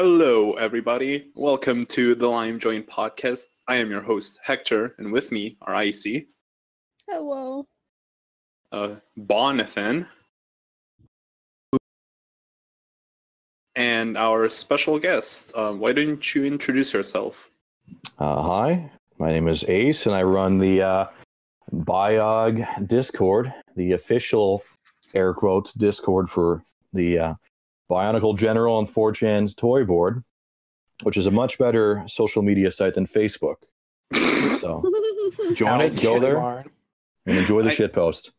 Hello, everybody. Welcome to the Lime Joint podcast. I am your host, Hector, and with me are Icey. Hello. Jonathan. And our special guest. Why don't you introduce yourself? Hi, my name is Ace, and I run the Biog Discord, the official, air quotes, Discord for the Bionicle General on 4chan's toy board, which is a much better social media site than Facebook. So join it, go there, and enjoy the shitpost.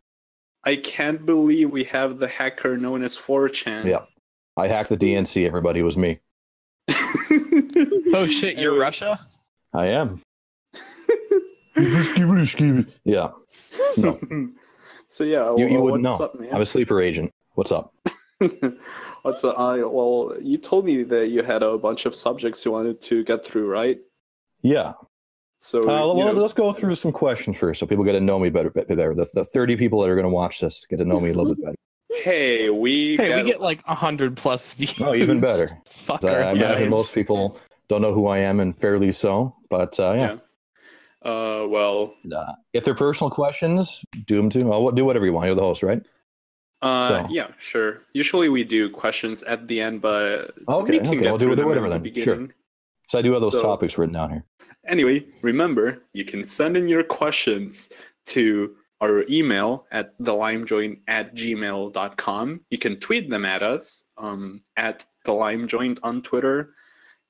I can't believe we have the hacker known as 4chan. Yeah, I hacked the DNC, everybody. It was me. Oh shit, you're Russia? I am. Yeah. No. So yeah, you wouldn't know. Up, man? I'm a sleeper agent. What's up? What's up? Well, you told me that you had a bunch of subjects you wanted to get through, right? Yeah. So let's go through some questions first, so people get to know me better. The 30 people that are going to watch this get to know me a little bit better. Hey, we get like 100+ views. Oh, even better. I imagine most people don't know who I am, and fairly so. But yeah. If they're personal questions, do them too. I'll do whatever you want. You're the host, right? Yeah, sure. Usually we do questions at the end, but okay, I'll do whatever then. The sure. So I do have those topics written down here. Anyway, remember, you can send in your questions to our email at thelimejoint@gmail.com. You can tweet them at us at thelimejoint on Twitter.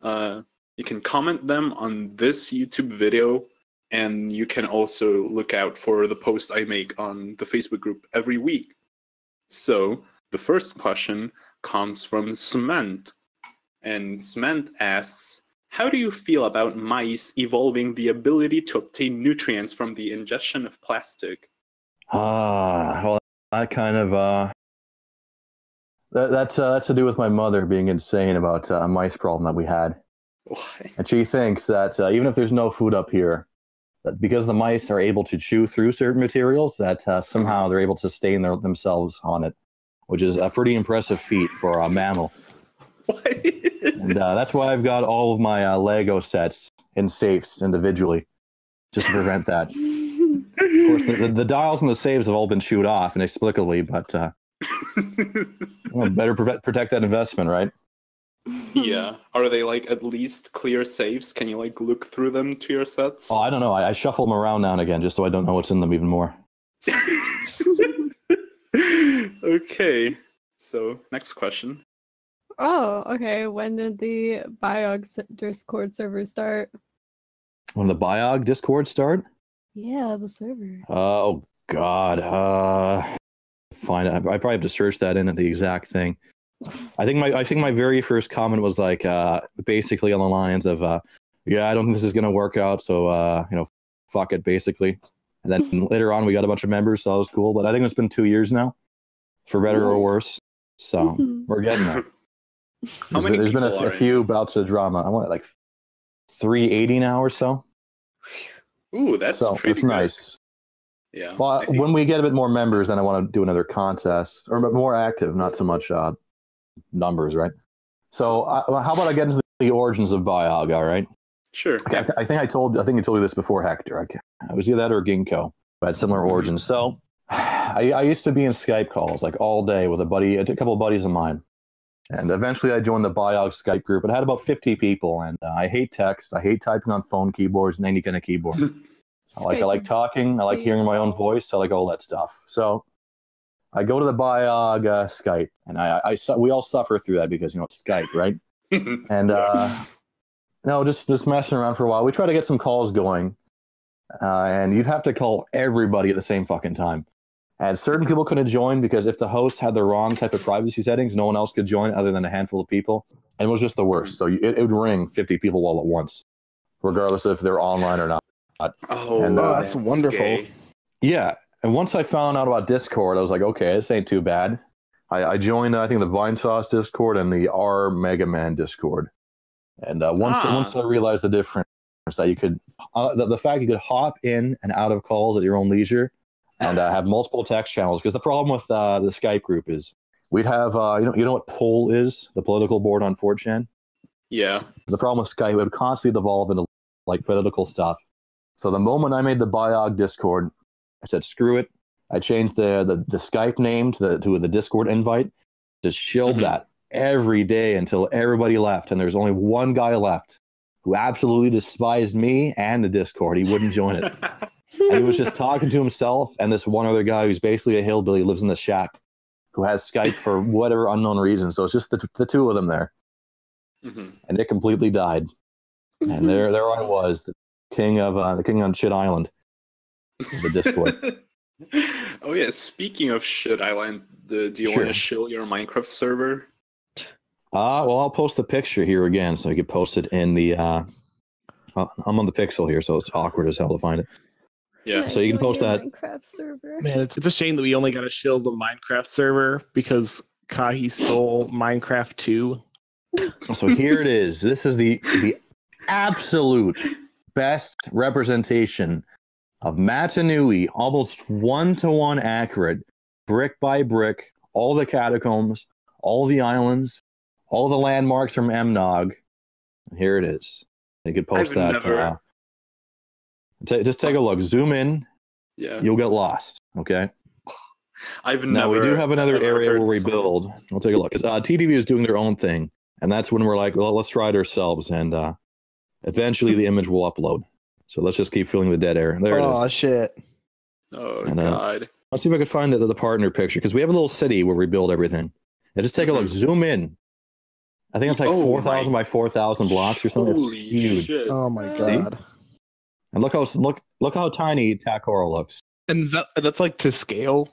You can comment them on this YouTube video, and you can also look out for the post I make on the Facebook group every week. So the first question comes from Cement, and Cement asks, how do you feel about mice evolving the ability to obtain nutrients from the ingestion of plastic? Well, that kind of that's to do with my mother being insane about a mice problem that we had. Why? And she thinks that even if there's no food up here, that because the mice are able to chew through certain materials, that somehow they're able to sustain themselves on it, which is a pretty impressive feat for a mammal. And that's why I've got all of my Lego sets in safes individually, just to prevent that. Of course, the dials and the saves have all been chewed off inexplicably, but better protect that investment, right? Yeah. Are they like at least clear safes? Can you like look through them to your sets? Oh, I don't know. I shuffle them around now and again just so I don't know what's in them even more. Okay. So next question. Oh, okay. When did the Biog Discord server start? When the Biog Discord start? Yeah, the server. Oh God. Fine. I probably have to search that in at the exact thing. I think my very first comment was like basically on the lines of yeah, I don't think this is gonna work out, so fuck it, basically. And then later on we got a bunch of members, so that was cool. But I think it's been 2 years now, for better or worse. So we're getting there. There's been a few bouts of drama. I want like 380 now or so. Ooh, that's pretty it's good. Nice. Yeah. Well, when we get a bit more members, then I want to do another contest, or more active, not so much numbers, right? So how about I get into the origins of Biog? All right. Sure. Okay, I think I told you this before, Hector. I was either that or KhingK. I had similar origins. So I used to be in Skype calls like all day with a couple of buddies of mine, and eventually I joined the Biog Skype group. It had about 50 people, and I hate text. I hate typing on phone keyboards and any kind of keyboard. I like talking. I like hearing my own voice. I like all that stuff. So I go to the Biog Skype, and we all suffer through that because it's Skype, right? And just messing around for a while. We try to get some calls going, and you'd have to call everybody at the same fucking time. And certain people couldn't join because if the host had the wrong type of privacy settings, no one else could join other than a handful of people. And it was just the worst. So it would ring 50 people all at once, regardless if they're online or not. Oh, that's wonderful. Gay. Yeah. And once I found out about Discord, I was like, okay, this ain't too bad. I joined, I think, the Vine Sauce Discord and the R Mega Man Discord. And once I realized the difference, that you could, the fact you could hop in and out of calls at your own leisure and have multiple text channels. Because the problem with the Skype group is we'd have, you know what poll is, the political board on 4chan? Yeah. The problem with Skype, it would constantly devolve into like political stuff. So the moment I made the Biog Discord, I said, screw it. I changed the Skype name to the Discord invite. Just shilled that every day until everybody left. And there's only one guy left who absolutely despised me and the Discord. He wouldn't join it. And he was just talking to himself and this one other guy who's basically a hillbilly, lives in the shack, who has Skype for whatever unknown reason. So it's just the two of them there. And it completely died. And there I was, the king on Shit Island, the Discord. Oh yeah, speaking of Shit Island, do you want to shill your Minecraft server? Well, I'll post the picture here again, so you can post it in the. I'm on the Pixel here, so it's awkward as hell to find it. Yeah, so you can post that. Minecraft server. Man, it's a shame that we only got to shill the Minecraft server because Kahi stole Minecraft 2. So here it is. This is the absolute best representation of Matanui, almost 1-to-1 accurate, brick by brick, all the catacombs, all the islands, all the landmarks from MNOG. Here it is. You could post that. Just take a look. Zoom in. Yeah. You'll get lost. Okay. Now we do have another area where we build. We'll take a look. TTV is doing their own thing, and that's when we're like, well, let's try it ourselves, and eventually the image will upload. So let's just keep filling the dead air. There it is. Oh shit. Oh god. Let's see if I can find the partner picture, because we have a little city where we build everything. And just take a look. Zoom in. I think it's like 4,000 by 4,000 blocks or something. It's huge. Shit. Oh my god. And look how tiny Takoro looks. And that's like to scale.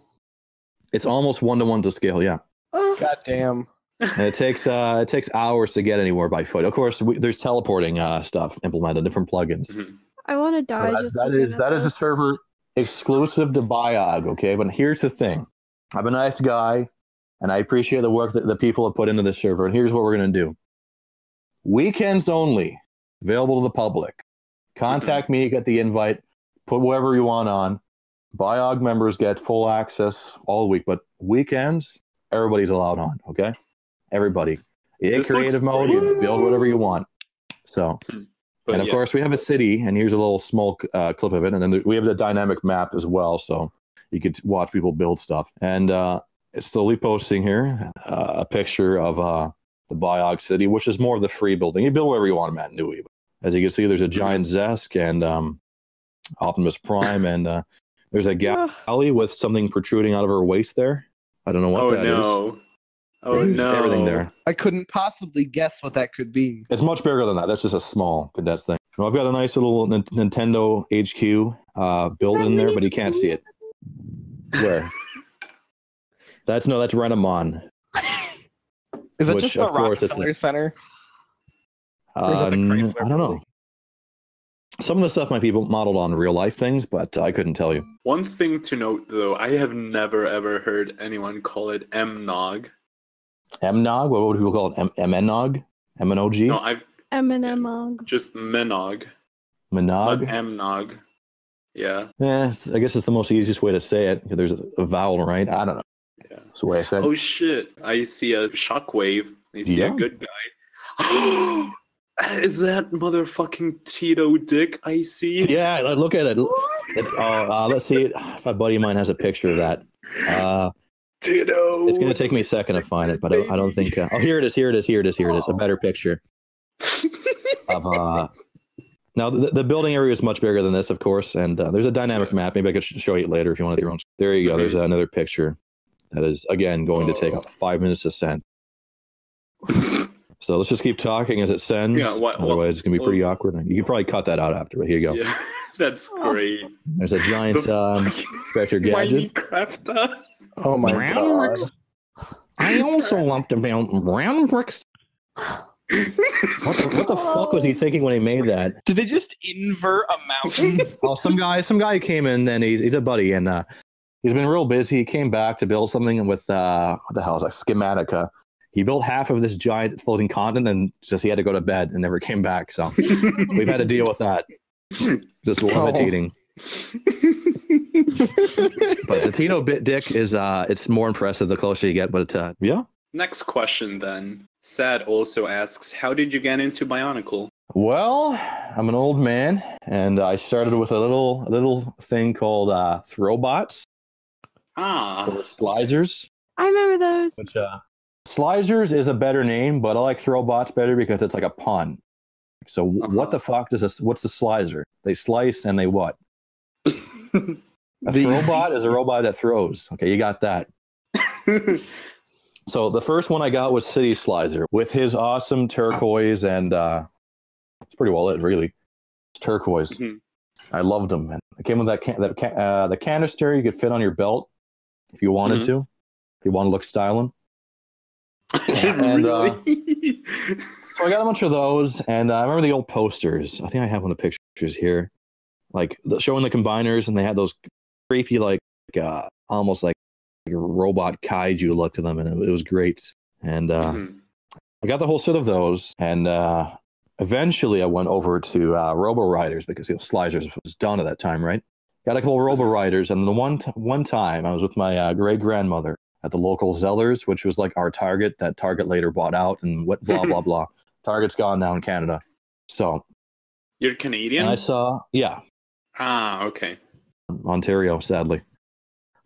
It's almost 1-to-1 to scale. Yeah. God damn. And it takes hours to get anywhere by foot. Of course, there's teleporting stuff implemented, different plugins. I want to die. So that is a server exclusive to Biog. Okay, but here's the thing: I'm a nice guy, and I appreciate the work that the people have put into this server. And here's what we're gonna do: weekends only, available to the public. Contact me, get the invite, put whatever you want on. Biog members get full access all week, but weekends, everybody's allowed on. Okay, everybody. In creative mode, you build whatever you want. So. And of course, we have a city, and here's a little small clip of it. And then we have the dynamic map as well, so you could watch people build stuff. And it's slowly posting here a picture of the Biog city, which is more of the free building. You build wherever you want, Matt Nui. As you can see, there's a giant Zesk and Optimus Prime, and there's a galley with something protruding out of her waist there. I don't know what that is. Oh no! Everything there. I couldn't possibly guess what that could be. It's much bigger than that. That's just a small condensed thing. Well, I've got a nice little Nintendo HQ built in there, but you can't see it. Where? That's Renamon. Is that just the Rockefeller Center? Or is that the Chrysler I don't know. Some of the stuff might be modeled on real life things, but I couldn't tell you. One thing to note, though, I have never ever heard anyone call it MNOG. MNOG? What would people call it? MNOG? MNOG? No, I've MNMOG. just Menog. Menog? MNOG. Yeah. Yeah, I guess it's the most easiest way to say it. There's a vowel, right? I don't know. Yeah. That's the way I say it. Oh shit! I see a shockwave. I see a good guy. Is that motherfucking Tito Dick I see? Yeah, look at it. Let's see if a buddy of mine has a picture of that. Tito. It's going to take me a second to find it, but I don't think. Oh, here it is. A better picture of. Now the building area is much bigger than this, of course, and there's a dynamic map. Maybe I could show you later if you want to your own. There you go. There's another picture that is again going to take about 5 minutes to send. So let's just keep talking as it sends. Yeah, otherwise, it's going to be pretty awkward. You could probably cut that out after, but here you go. Yeah, that's great. There's a giant Spectre gadget. Minecrafter. Oh my god. I also love to build brown bricks. What the fuck was he thinking when he made that? Did they just invert a mountain? Oh, some guy came in, and he's a buddy, and he's been real busy. He came back to build something with what the hell is that? Schematica. He built half of this giant floating continent, and just he had to go to bed and never came back. So we've had to deal with that. Just levitating. But the Tito Bit Dick is it's more impressive the closer you get. But yeah, Next question then. Sad also asks, how did you get into Bionicle? Well, I'm an old man, and I started with a little thing called Throwbots or Slizers. I remember those. Which Slizers is a better name, but I like Throwbots better because it's like a pun. So what the fuck what's the slicer? They slice and they what? A throwbot is a robot that throws. Okay, you got that. So the first one I got was City Slicer with his awesome turquoise, and it's pretty well lit, really. It's turquoise. I loved him, man. It came with the canister you could fit on your belt if you wanted to, if you want to look styling. And so I got a bunch of those, and I remember the old posters. I think I have one of the pictures here, like showing the combiners, and they had those creepy, like almost like a robot kaiju look to them, and it was great. And I got the whole set of those, and eventually I went over to Robo Riders because Slizers was done at that time, right? Got a couple of Robo Riders, and the one time I was with my great grandmother at the local Zellers, which was like our Target that Target later bought out, and what blah blah blah. Target's gone now in Canada. So you're Canadian? I saw, yeah. Okay. Ontario, sadly.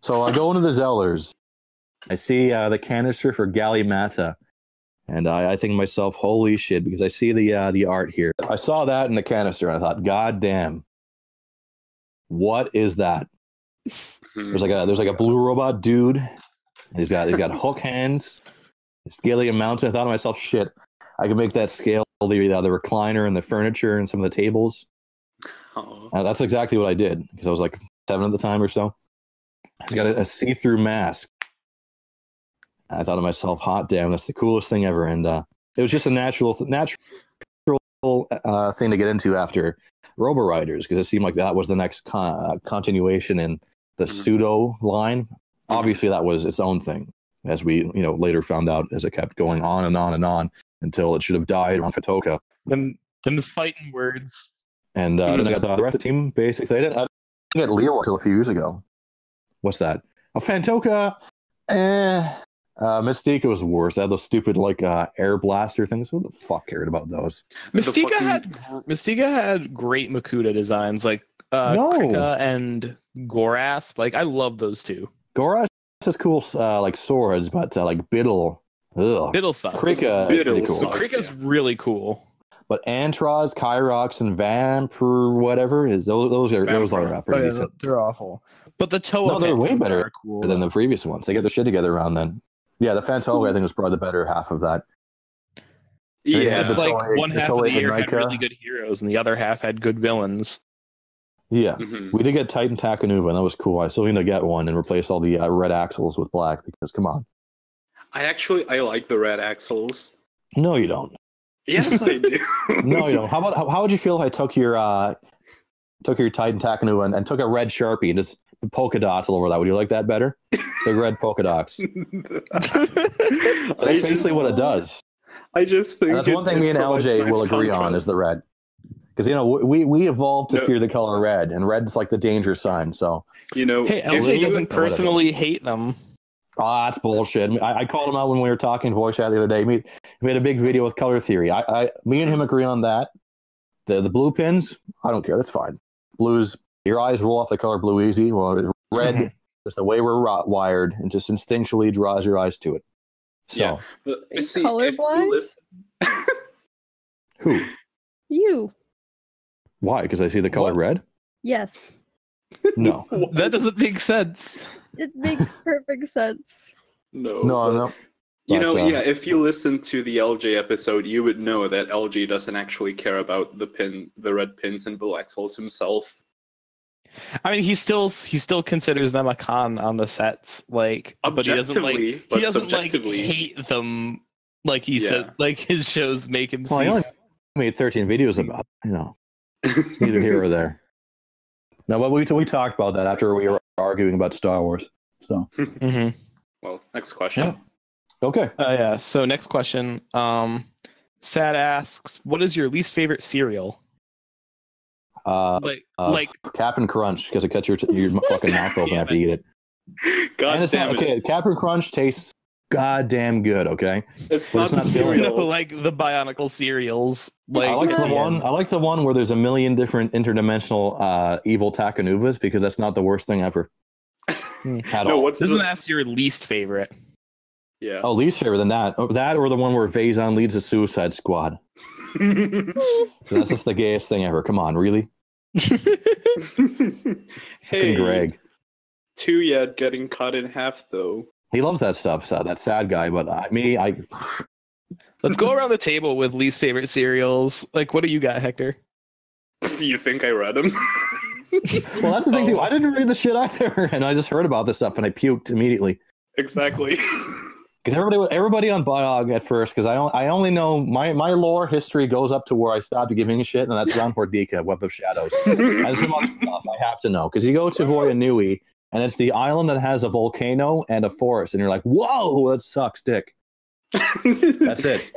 So I go into the Zellers. I see the canister for Galimata, and I think to myself, holy shit, because I see the art here. I saw that in the canister, and I thought, God damn, what is that? There's like a blue robot dude. He's got hook hands. Scaling mountain. I thought to myself, shit, I could make that scale the recliner and the furniture and some of the tables. That's exactly what I did because I was like 7 at the time or so. He's got a see-through mask. I thought to myself, hot damn, that's the coolest thing ever. And it was just a natural thing to get into after Robo Riders because it seemed like that was the next continuation in the pseudo line. Obviously, that was its own thing, as we later found out as it kept going on and on and on until it should have died on Fatoka. Them's fighting words. And then I got the rest of the team, basically. I didn't get Leo until a few years ago. What's that? Fantoka. Mystica was worse. They had those stupid air blaster things. Who the fuck cared about those? Mystica had great Makuta designs, like Krika and Goras. Like I love those two. Goras has cool swords, but like Biddle. Ugh. Biddle sucks. Krika is pretty cool. Krika's really cool. But Antraz, Kyrox, and Vamp or whatever those are pretty decent. They're awful. But the Toa. No, they're way better than the previous ones. They get their shit together around then. Yeah, the Fantoga I think was probably the better half of that. Yeah, like one half of the year had really good heroes, and the other half had good villains. Yeah, we did get Titan Takanuva, and that was cool. I still need to get one and replace all the red axles with black because come on. I like the red axles. No, you don't. Yes, I do. No, you don't. How would you feel if I took your Titan Takanuva and took a red Sharpie and just polka dots all over that? Would you like that better? Big red polka dots. That's basically what it does. I just think that's one thing me and Eljay will agree on is the red. Because we evolved to fear the color red, and red's like the danger sign. So hey, Eljay doesn't personally hate them. That's bullshit. I called him out when we were talking voice chat the other day. We made a big video with color theory. Me and him agree on that. The blue pins, I don't care. That's fine. Blues, your eyes roll off the color blue easy. Well, red, just the way we're wired, and just instinctually draws your eyes to it. So, colorblind? Who? You. Why? Because I see the color red? Yes. No. That doesn't make sense. It makes perfect sense. No. If you listen to the LJ episode, you would know that LJ doesn't actually care about the red pins and blue axles himself. I mean, he still considers them a con on the sets, like, but he doesn't hate them like he said, like his shows make him. Well, I only made 13 videos about, it's neither here or there. No, but we talked about that after we were arguing about Star Wars. So, well, next question. Yeah. Okay. So next question. Sad asks, "What is your least favorite cereal?" Like Cap'n Crunch, because it cuts your fucking mouth open after you eat it. God and it's damn not okay. Cap'n Crunch tastes goddamn good. Okay, it's not cereal. Like the Bionicle cereals. Like I like the one where there's a million different interdimensional evil Takanuvas, because that's not the worst thing ever. At all. Isn't that your least favorite? Yeah. Oh, least favorite than that. Oh, that or the one where Vazon leads a Suicide Squad. That's just the gayest thing ever. Come on, really? Hey, Greg. Tuyet getting cut in half though. He loves that stuff. So that sad guy, but I. Let's go around the table with least favorite cereals. Like, what do you got, Hector? You think I read them? Well, that's the thing too. I didn't read the shit either, and I just heard about this stuff and I puked immediately. Exactly. Because everybody on Biog at first, because I only know my lore history goes up to where I stopped giving a shit, and that's around Hordika, Web of Shadows. And some other stuff I have to know, because you go to Voya Nui, and it's the island that has a volcano and a forest, and you're like, whoa, that sucks dick. That's it.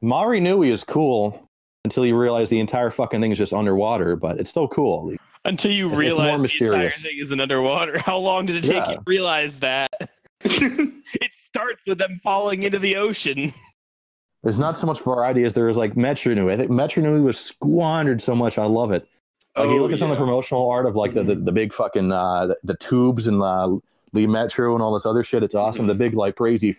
Mari Nui is cool until you realize the entire fucking thing is just underwater, but it's still cool. Until you realize the entire thing isn't underwater. How long did it take you to realize that? It starts with them falling into the ocean. There's not so much variety as there is like Metro Nui. I think Metro Nui was squandered so much. I love it. Like you look at some of the promotional art of like the big fucking the tubes and Lee Metro and all this other shit. It's awesome. The big like crazy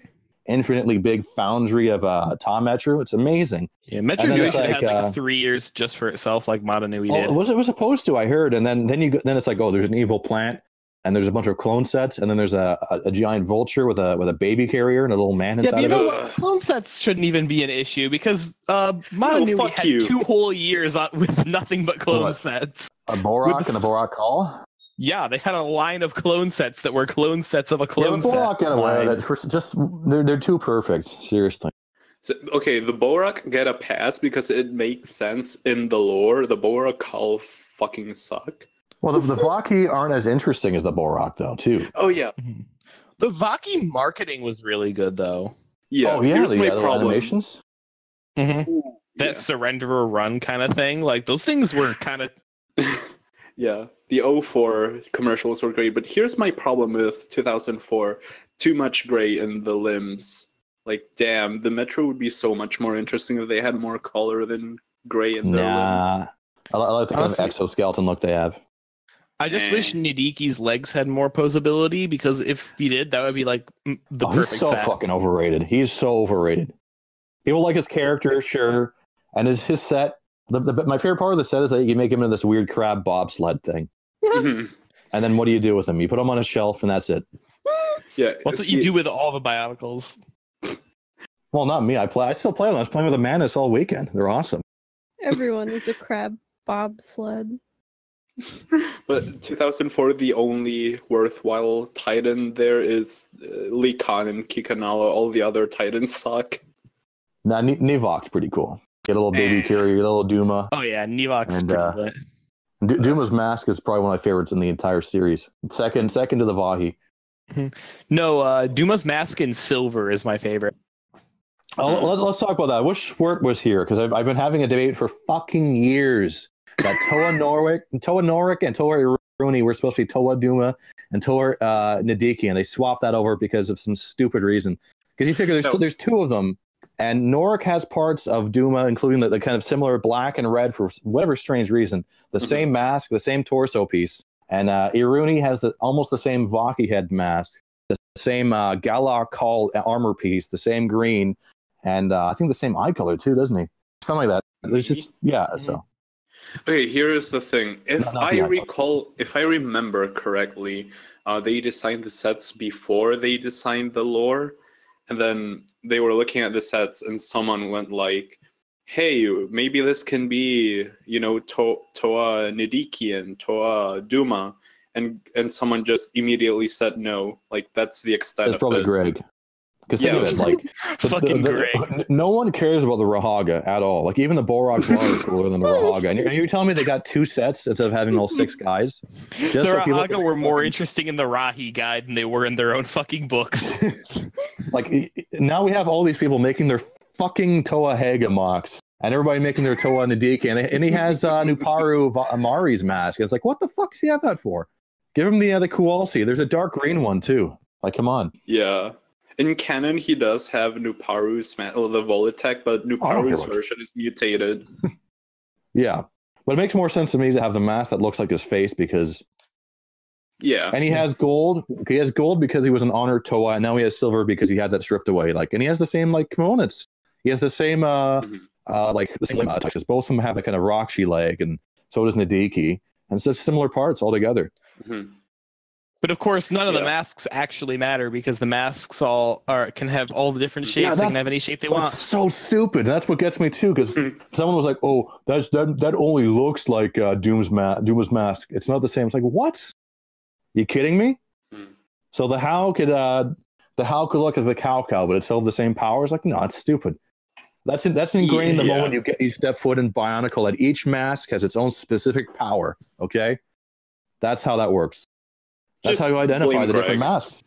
infinitely big foundry of Tom Metro. It's amazing. Yeah, Metro Nui should have had like 3 years just for itself, like Mata Nui did. It was supposed to, I heard, and then it's like, oh, there's an evil plant, and there's a bunch of clone sets, and then there's a giant vulture with a baby carrier and a little man inside of it. Clone sets shouldn't even be an issue because Mata Nui had 2 whole years with nothing but clone sets. A Borak and a Borak Call? Yeah, they had a line of clone sets that were clone sets of a clone set. Borak got away with that. They're too perfect, seriously. So, okay, the Borak get a pass because it makes sense in the lore. The Borak Call fucking suck. Well, the Vaki aren't as interesting as the Borak, though, too. Oh, yeah. The Vaki marketing was really good, though. Yeah, here's my problem. Animations? That surrender or run kind of thing. Like, those things were kind of... Yeah, the 04 commercials were great, but here's my problem with 2004. Too much gray in the limbs. Like, damn, the Metro would be so much more interesting if they had more color than gray in their limbs. I like the kind of exoskeleton look they have. I just wish Nidiki's legs had more posability, because if he did, that would be like the perfect he's so fucking overrated. He's so overrated. People like his character, sure, and his set. My favorite part of the set is that you make him into this weird crab bobsled thing. And then what do you do with him? You put him on a shelf and that's it. Yeah. What's what you do with all the Bionicles? Well, not me. I still play them. I was playing with the Manus all weekend. They're awesome. Everyone is a crab bobsled. But 2004, the only worthwhile Titan there is Lee Khan and Kikanala. All the other Titans suck. Nah, Nivok's pretty cool. Get a little baby carrier, get a little Duma. Oh yeah, Nivok's pretty lit. Duma's mask is probably one of my favorites in the entire series. Second to the Vahi. No, Duma's mask in silver is my favorite. Oh, let's talk about that. I wish Schwerk was here, because I've been having a debate for fucking years that Toa Norwick and Toa Iruni were supposed to be Toa Duma and Toa Nadiki, and they swapped that over because of some stupid reason. Because you figure there's 2 of them. And Norik has parts of Duma, including the kind of similar black and red for whatever strange reason. The same mask, the same torso piece. And Iruni has almost the same Vaki head mask, the same Galar Call armor piece, the same green, and I think the same eye color too, doesn't he? Something like that. There's just, so. Okay, here is the thing. If I remember correctly, they designed the sets before they designed the lore. And then they were looking at the sets, and someone went like, "Hey, maybe this can be, Toa Nidiki and Toa Duma," and someone just immediately said no. Like, that's the extent. That's probably Greg. Because think of it, like, no one cares about the Rahaga at all. Like, even the Borak Claw is cooler than the Rahaga. And you're telling me they got 2 sets instead of having all 6 guys? The Rahaga were more interesting in the Rahi guide than they were in their own fucking books. Like, now we have all these people making their fucking Toa Haga mocks, and everybody making their Toa Nadiki, and he has Nuparu Amari's mask. And it's like, what the fuck does he have that for? Give him the Kowalski. There's a dark green one, too. Like, come on. Yeah. In canon, he does have Nuparu's the Volitech, but Nuparu's version is mutated. Yeah, but it makes more sense to me to have the mask that looks like his face because. Yeah, and he has gold. He has gold because he was an honored Toa, and now he has silver because he had that stripped away. Like, and he has the same like kimonos. He has the same like the same touches. Both of them have a kind of Roxy leg, and so does Nadiki, and it's just similar parts altogether. Mm-hmm. But of course, none of the masks actually matter because the masks can have all the different shapes. They can have any shape they want. That's so stupid. That's what gets me too, because someone was like, "Oh, that only looks like Doom's mask. It's not the same." It's like, what? You kidding me? So the How could look at the cow, but it's still the same powers. Like, no, it's stupid. That's ingrained the moment you step foot in Bionicle. That each mask has its own specific power. Okay, that's how that works. That's how you identify the different masks.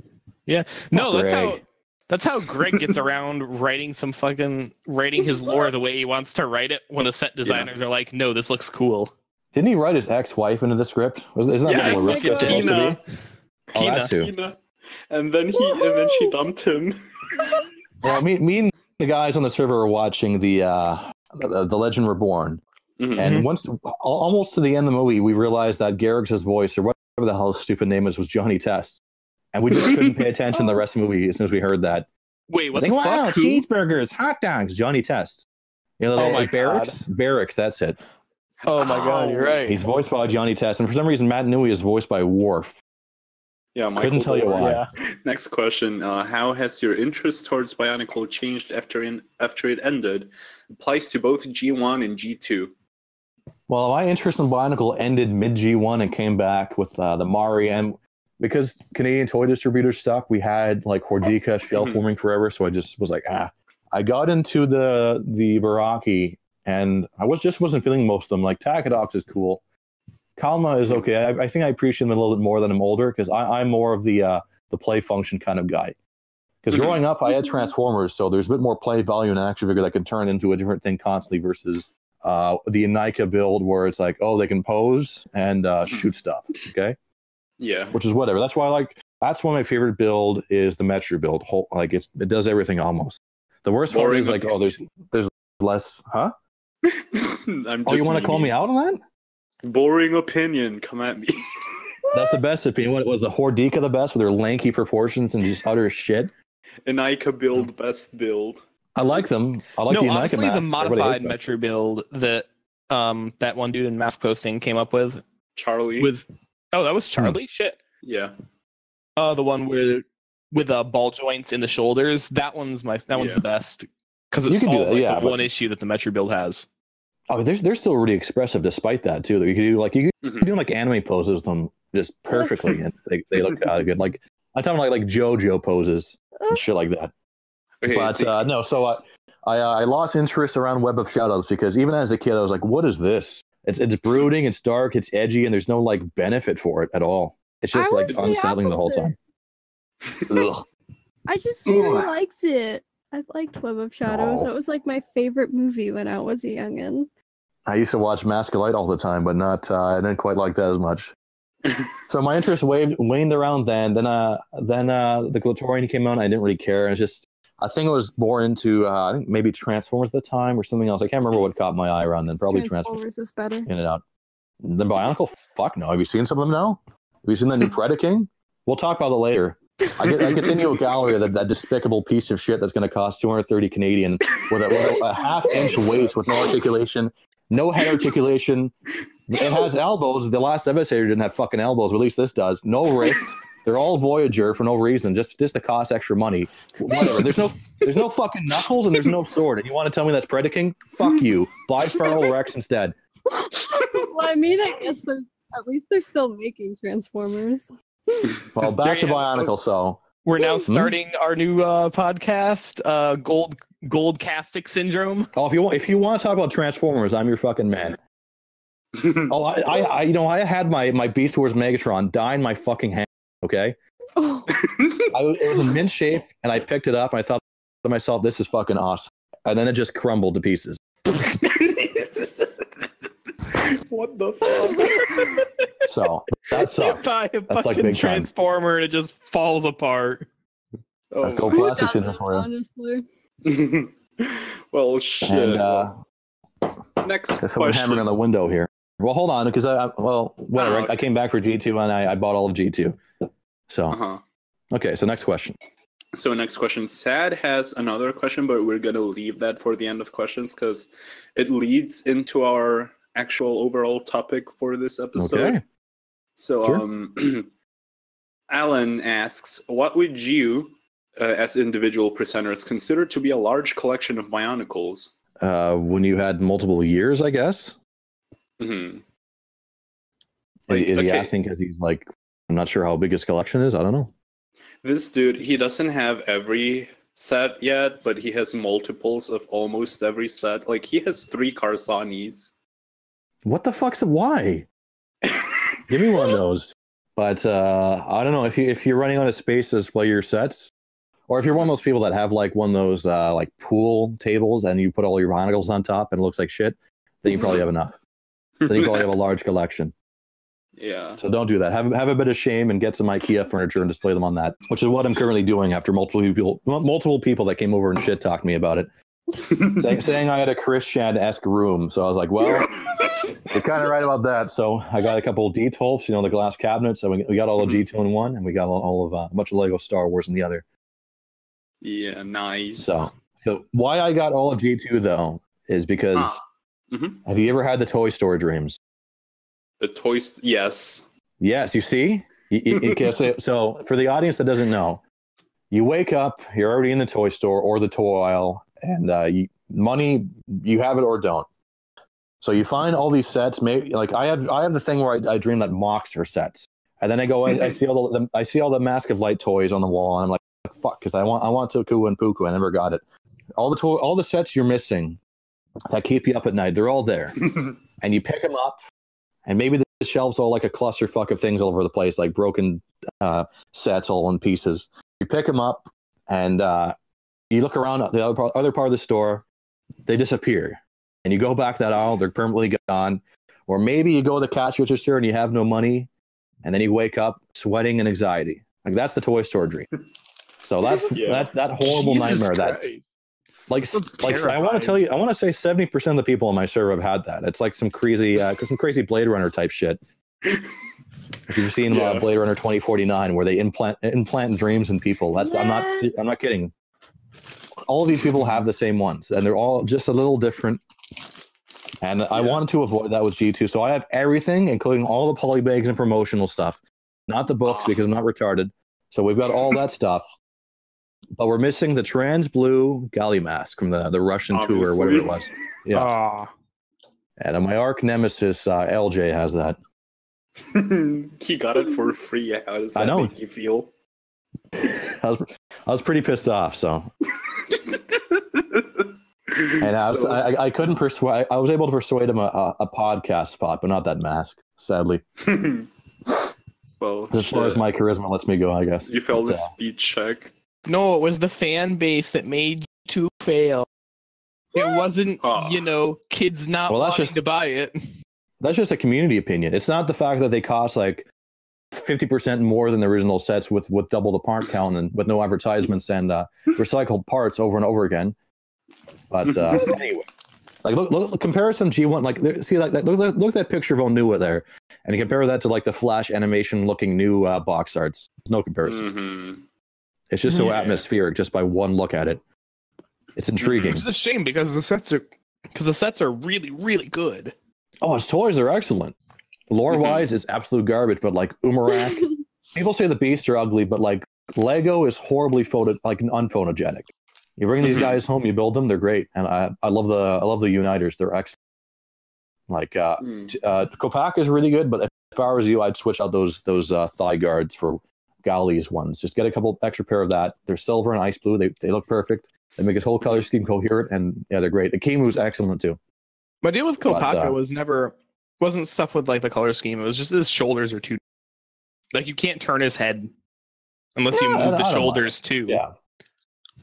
Yeah, that's how Greg gets around writing his lore the way he wants to write it. When the set designers are like, "No, this looks cool." Didn't he write his ex-wife into the script? Isn't that what it's supposed to be? Oh, that's who. And then she dumped him. Well, me and the guys on the server were watching the Legend Reborn, and once almost to the end of the movie, we realized that Garrix's voice, or whatever the hell his stupid name is, was Johnny Test, and we just couldn't pay attention the rest of the movie as soon as we heard that. Wait, what the fuck? Wow, cheeseburgers, hot dogs, Johnny Test. You know, like Barracks, that's it. Oh my god, you're right. He's voiced by Johnny Test, and for some reason, Matt Newey is voiced by Worf. Yeah, Michael couldn't tell you why. Yeah. Next question: how has your interest towards Bionicle changed after it ended? Applies to both G1 and G2. Well, my interest in Bionicle ended mid G1 and came back with the Mari, and because Canadian toy distributors suck, we had like Hordika shell forming forever. So I just was like, I got into the Baraki. And I wasn't feeling most of them. Like Takadox is cool. Kalma is okay. I think I appreciate him a little bit more than I'm older because I'm more of the play function kind of guy. Because growing up, I had Transformers, so there's a bit more play value in an action figure that can turn into a different thing constantly versus the Inika build where it's like, oh, they can pose and shoot stuff. Okay. Yeah. Which is whatever. That's why that's one of my favorite build is the Metro build. Like it does everything almost. The worst part is like, oh, there's less, huh? You want to call me out on that? Boring opinion. Come at me. That's the best opinion. What was the Hordika the best with their lanky proportions and just utter shit? Inika build, best build. I like them. I like the Inika honestly, the modified Metro build that that one dude in Mask Posting came up with. Charlie. That was Charlie? Shit. Yeah. The one with ball joints in the shoulders. That one's the best. Because it solves the one issue that the Metro build has. Oh, they're still really expressive despite that too. You could do like anime poses with them just perfectly, and they look good. Like I'm talking like JoJo poses and shit like that. Okay, but no, so I lost interest around Web of Shadows because even as a kid I was like, what is this? It's brooding, it's dark, it's edgy, and there's no like benefit for it at all. It's just like unsettling the whole time. I just really liked it. I liked Web of Shadows. That was like my favorite movie when I was a youngin'. I used to watch Mask of Light all the time, but not. I didn't quite like that as much. So my interest waned around then. Then the Glatorian came out. And I didn't really care. It's just I think I was more into I think maybe Transformers at the time or something else. I can't remember what caught my eye around then. Probably Transformers is better. In and out. The Bionicle? Fuck no. Have you seen some of them now? Have you seen that new Predaking? We'll talk about it later. I could send you a gallery of that despicable piece of shit that's going to cost 230 Canadian with a half-inch waist with no articulation, no head articulation. It has elbows. The last Devastator didn't have fucking elbows. At least this does. No wrists. They're all Voyager for no reason, just to cost extra money. Whatever. There's no fucking knuckles and there's no sword. And you want to tell me that's Predaking? Fuck you. Buy Feral Rex instead. Well, I mean, I guess at least they're still making Transformers. Well, back to Bionicle. So we're now starting our new podcast, Gold Castic Syndrome. Oh, if you want to talk about Transformers, I'm your fucking man. I had my Beast Wars Megatron die in my fucking hand. Okay, it was in mint shape, and I picked it up, and I thought to myself, "This is fucking awesome," and then it just crumbled to pieces. What the fuck? So that sucks. You buy a That's like fucking big Transformer and it just falls apart. Let's go plastic syndrome for you. Honestly. Well, shit. And, next so question. we're hammering on the window here. Well, hold on, because whatever. Okay. I came back for G2 and I bought all of G2. So, okay. So next question. So next question. Sad has another question, but we're gonna leave that for the end of questions because it leads into our actual overall topic for this episode. Okay. So, sure. Alan asks, what would you, as individual presenters, consider to be a large collection of Bionicles? When you had multiple years, I guess. Mm-hmm. Is he asking because he's like, I'm not sure how big his collection is? I don't know. This dude, he doesn't have every set yet, but he has multiples of almost every set. Like, he has 3 Carsanis. What the fuck's it? Why? Give me one of those. But I don't know, if you're running out of space to display your sets, or if you're one of those people that have like one of those like pool tables and you put all your Bionicles on top and it looks like shit, then you probably have enough. Then you probably have a large collection. Yeah. So don't do that. Have a bit of shame and get some IKEA furniture and display them on that, which is what I'm currently doing after multiple people that came over and shit talked me about it, saying I had a Chris Shad-esque room. So I was like, well, you're kind of right about that. So I got a couple of D-Tulps, the glass cabinets. So we got all of G2 in one, and we got all of a bunch of Lego Star Wars in the other. Yeah, nice. So why I got all of G2 though is because have you ever had the Toy Store dreams? The toys, yes. Yes, you see? So for the audience that doesn't know, you wake up, you're already in the toy store or the toy aisle, and money, you have it or don't. So you find all these sets. Maybe like I have the thing where I dream that mocks are sets, and then I see all the Mask of Light toys on the wall, and I'm like, fuck, because I want Tuku and Puku. I never got it. All the sets you're missing that keep you up at night, they're all there, and you pick them up. And maybe the shelves all like a clusterfuck of things all over the place, like broken sets all in pieces. You pick them up, and you look around the other part of the store, they disappear. And you go back that aisle, they're permanently gone. Or maybe you go to the cash register and you have no money, and then you wake up sweating in anxiety. Like, that's the Toy Store dream. So that's that horrible nightmare. Christ. I want to tell you, I want to say 70% of the people on my server have had that. It's like some crazy Blade Runner type shit. If you've seen Blade Runner 2049, where they implant dreams in people, I'm not kidding. All of these people have the same ones, and they're all just a little different. And I wanted to avoid that with G2, so I have everything, including all the polybags and promotional stuff, not the books because I'm not retarded. So we've got all that stuff. But we're missing the trans blue galley mask from the Russian tour or whatever it was. Yeah. And my arch nemesis, Eljay, has that. He got it for free. How does that make you feel? I was pretty pissed off, so. And I couldn't persuade. I was able to persuade him a podcast spot, but not that mask, sadly. Well, as far as my charisma lets me go, I guess. You failed the speed check. No, it was the fan base that made you fail. It wasn't, kids not wanting to buy it. That's just a community opinion. It's not the fact that they cost like 50% more than the original sets with double the part count and with no advertisements and recycled parts over and over again. But anyway, like look, compare some G1. Like, see, look at that picture of Onua there, and you compare that to like the Flash animation looking new box arts. No comparison. Mm-hmm. It's just so atmospheric just by one look at it. It's intriguing. It's a shame because the sets are really, really good. Oh, his toys are excellent. Lore-wise, it's absolute garbage, but like Umarak, people say the beasts are ugly, but like Lego is horribly unphotogenic. You bring these guys home, you build them, they're great, and I love the Uniters. They're excellent. Like Kopak is really good, but if I was you, I'd switch out those thigh guards for Galley's ones. Just get a couple extra pair of that. They're silver and ice blue. They look perfect. They make his whole color scheme coherent, and they're great. The Kimu's excellent too. My deal with Kopaka wasn't stuff with like the color scheme. It was just his shoulders are too. Like, you can't turn his head unless you move the shoulders too. Yeah.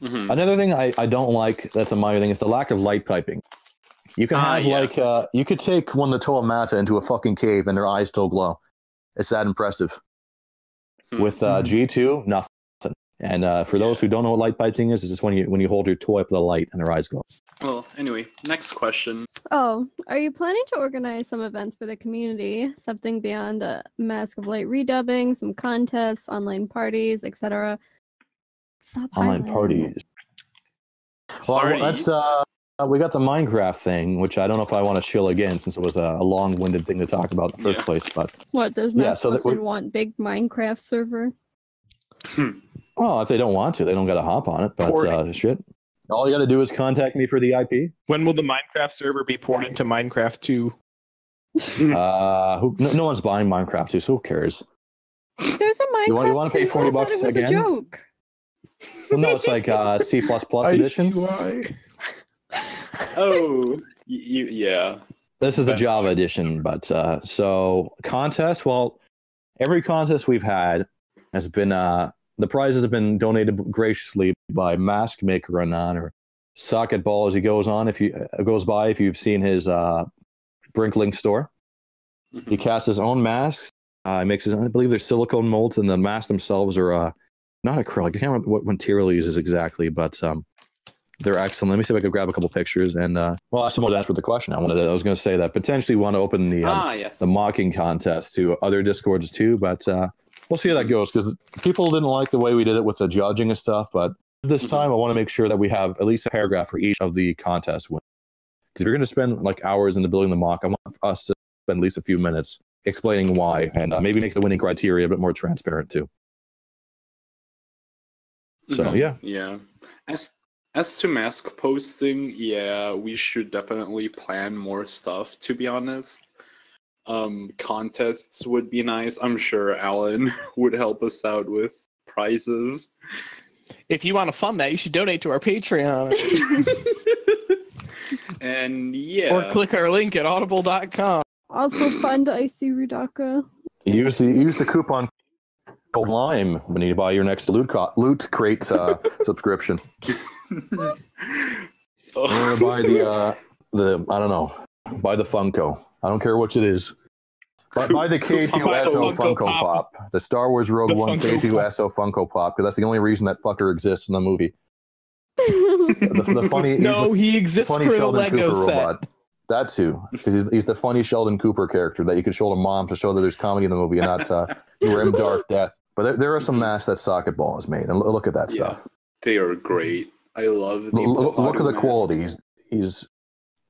Mm-hmm. Another thing I don't like that's a minor thing is the lack of light piping. You can have you could take one of the Toa Mata into a fucking cave and their eyes still glow. It's that impressive. With G2, nothing. And for those who don't know what light piping is, it's just when you hold your toy up to the light and their eyes go. Well, anyway, next question. Oh, are you planning to organize some events for the community? Something beyond a Mask of Light redubbing, some contests, online parties, etc.? Online parties. Well, that's we got the Minecraft thing, which I don't know if I want to chill again since it was a long-winded thing to talk about in the first place. But what does want big Minecraft server? Well, if they don't want to, they don't got to hop on it. But shit, all you got to do is contact me for the IP. When will the Minecraft server be ported into Minecraft 2? No one's buying Minecraft 2, so who cares? There's a Minecraft. You want to pay $40 again? A joke. Well, no, it's like C++ edition. Oh, yeah. This is the Java edition, but so contest. Well, every contest we've had has been the prizes have been donated graciously by Mask Maker Anon or Socket Ball as he goes on. If you've seen his Brinklink store, he casts his own masks. He makes his, I believe they're silicone molds, and the masks themselves are not acrylic. I can't remember what material he uses exactly, but they're excellent. Let me see if I can grab a couple pictures. And well, someone would ask for the question. I was going to say that potentially want to open the mocking contest to other Discords too, but we'll see how that goes because people didn't like the way we did it with the judging and stuff. But this time, I want to make sure that we have at least a paragraph for each of the contest winners. Because if you're going to spend like hours into building the mock, I want us to spend at least a few minutes explaining why, and maybe make the winning criteria a bit more transparent too. So yeah. As to mask posting, yeah, we should definitely plan more stuff. To be honest, contests would be nice. I'm sure Alan would help us out with prizes. If you want to fund that, you should donate to our Patreon. And yeah, or click our link at audible.com. Also fund Icey Rudaka. Use the coupon code LIME when you buy your next loot crate subscription. Or buy the I don't know, buy the Funko. I don't care which it is. Buy the K2SO Funko Pop, the Star Wars Rogue One K2SO Funko Pop, because that's the only reason that fucker exists in the movie. The funny, he exists funny for Sheldon the Lego Cooper set. Robot. That too, because he's the funny Sheldon Cooper character that you could show to mom to show that there's comedy in the movie and not grim dark death. But there are some masks that Socket Ball has made, and look at that stuff. They are great. I love the look at the quality. He's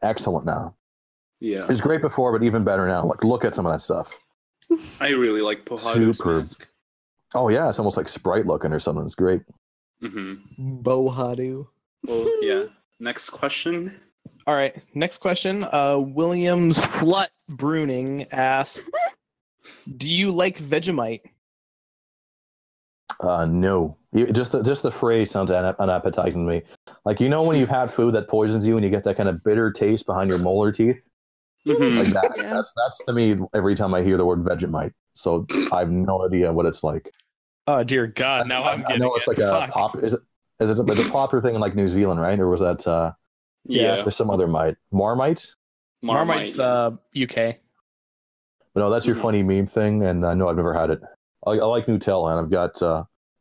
excellent now. Yeah, he's great before, but even better now. Like, look at some of that stuff. I really like Pohado's mask. Oh yeah, it's almost like Sprite looking or something. It's great. Bohadu. Well, yeah. Next question. All right, next question. William Slut Bruning asks, "Do you like Vegemite?" No. Just the phrase sounds unappetizing to me. Like, you know when you've had food that poisons you and you get that kind of bitter taste behind your molar teeth? Like that. Yeah. That's to me every time I hear the word Vegemite. So I have no idea what it's like. Oh dear God! Now I'm getting. I know it's like a pop. Is it a popular thing in like New Zealand, right? Or was that? There's some other mite. Marmite. Marmite's UK. But no, that's your funny meme thing, and no, I've never had it. I like Nutella, and I've got.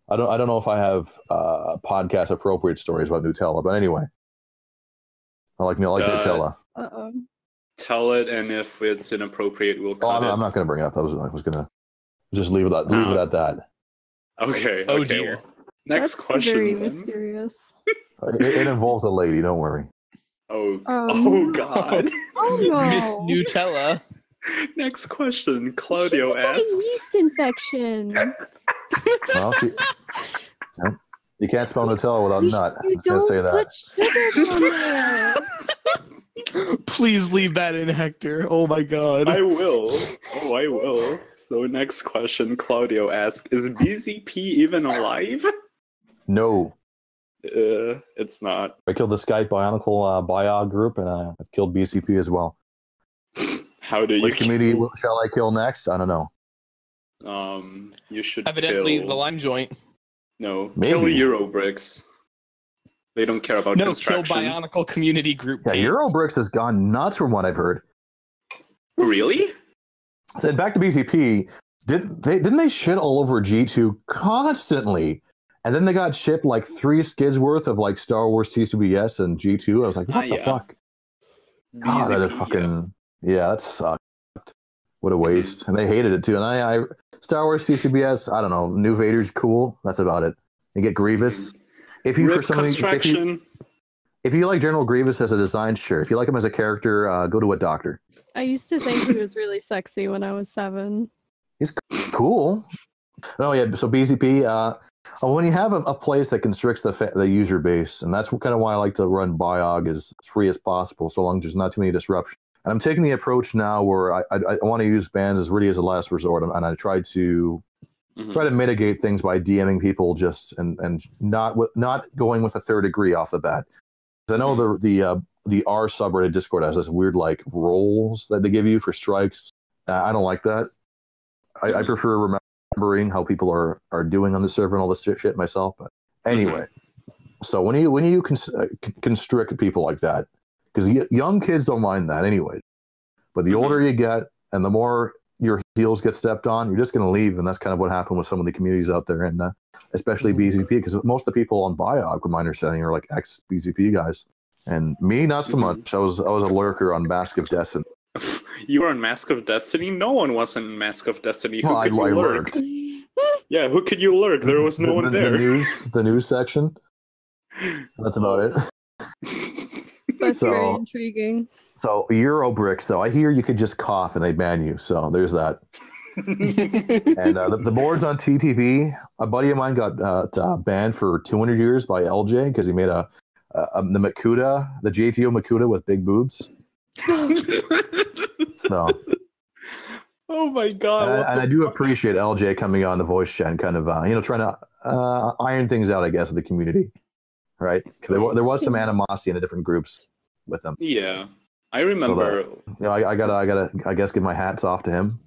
I don't know if I have podcast appropriate stories about Nutella, but anyway, I like Nutella. Tell it, and if it's inappropriate, we'll cut it. I'm not going to bring it up. I was going to just leave it at that. Okay. Oh dear. Well, next That's question. Very then. Mysterious. It involves a lady. Don't worry. Oh God. Oh no. Miss Nutella. Next question. Claudio asks. A yeast infection. Well, you can't spell Nutella without nut. I was going to say that. Put sugar on there. Please leave that in, Hector. Oh my God. I will. Oh, I will. So next question. Claudio asks, is BZP even alive? No. It's not. I killed the Skype Bionicle Biog group, and I've killed BCP as well. How do you Which committee shall I kill next? I don't know. You should evidently kill... the lime joint. No, maybe. Kill Eurobricks. They don't care about construction. Kill Bionicle community group. Yeah, Eurobricks has gone nuts from what I've heard. Really? Then back to BCP. Didn't they shit all over G2 constantly? And then they got shipped like 3 skids worth of like Star Wars TCBS and G2. I was like, what the fuck? God, that is fucking that sucked. What a waste. And they hated it too. And I Star Wars TCBS, I don't know, new Vader's cool. That's about it. You get Grievous. If you for something if you like General Grievous as a design, sure. If you like him as a character, go to a doctor. I used to think he was really sexy when I was 7. He's cool. Oh yeah, so BZP, when you have a place that constricts the user base, and that's kind of why I like to run Biog as free as possible, so long as there's not too many disruptions. And I'm taking the approach now where I want to use bans as really as a last resort, and I try to mitigate things by DMing people just and not going with a third degree off the bat. I know the R subreddit Discord has this weird like roles that they give you for strikes. I don't like that. I prefer remembering how people are doing on the server and all this shit myself. But anyway, so when you constrict people like that, because young kids don't mind that anyway, but the older you get and the more your heels get stepped on, you're just going to leave, and that's kind of what happened with some of the communities out there, and especially BZP, because most of the people on Biog, from my understanding, are like ex-BZP guys, and me not so much. I was a lurker on Mask of Destiny. You were on Mask of Destiny? No one was on Mask of Destiny. Who could you lurk? Yeah, who could you lurk? There was no one there. The news section. That's about it. That's very intriguing. So Eurobricks, though, I hear you could just cough and they ban you. So there's that. And the boards on TTV, a buddy of mine got banned for 200 years by Eljay because he made the Makuta, the JTO Makuta with big boobs. So. Oh my god! And I do appreciate Eljay coming on the voice chat and kind of trying to iron things out, I guess, with the community, right? Because there was some animosity in the different groups with them. Yeah, I remember. So I gotta, I guess, give my hats off to him.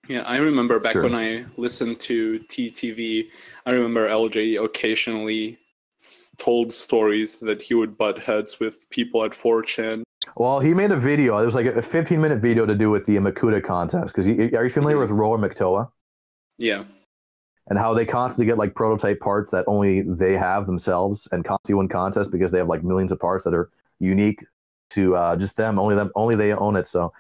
Yeah, I remember back when I listened to TTV. I remember Eljay occasionally told stories that he would butt heads with people at 4chan. Well, he made a video. It was like a 15-minute video to do with the Makuta contest. Because are you familiar with Roa McToa? Yeah. And how they constantly get like prototype parts that only they have themselves, and constantly win contests because they have like millions of parts that are unique to just them. Only they own it. So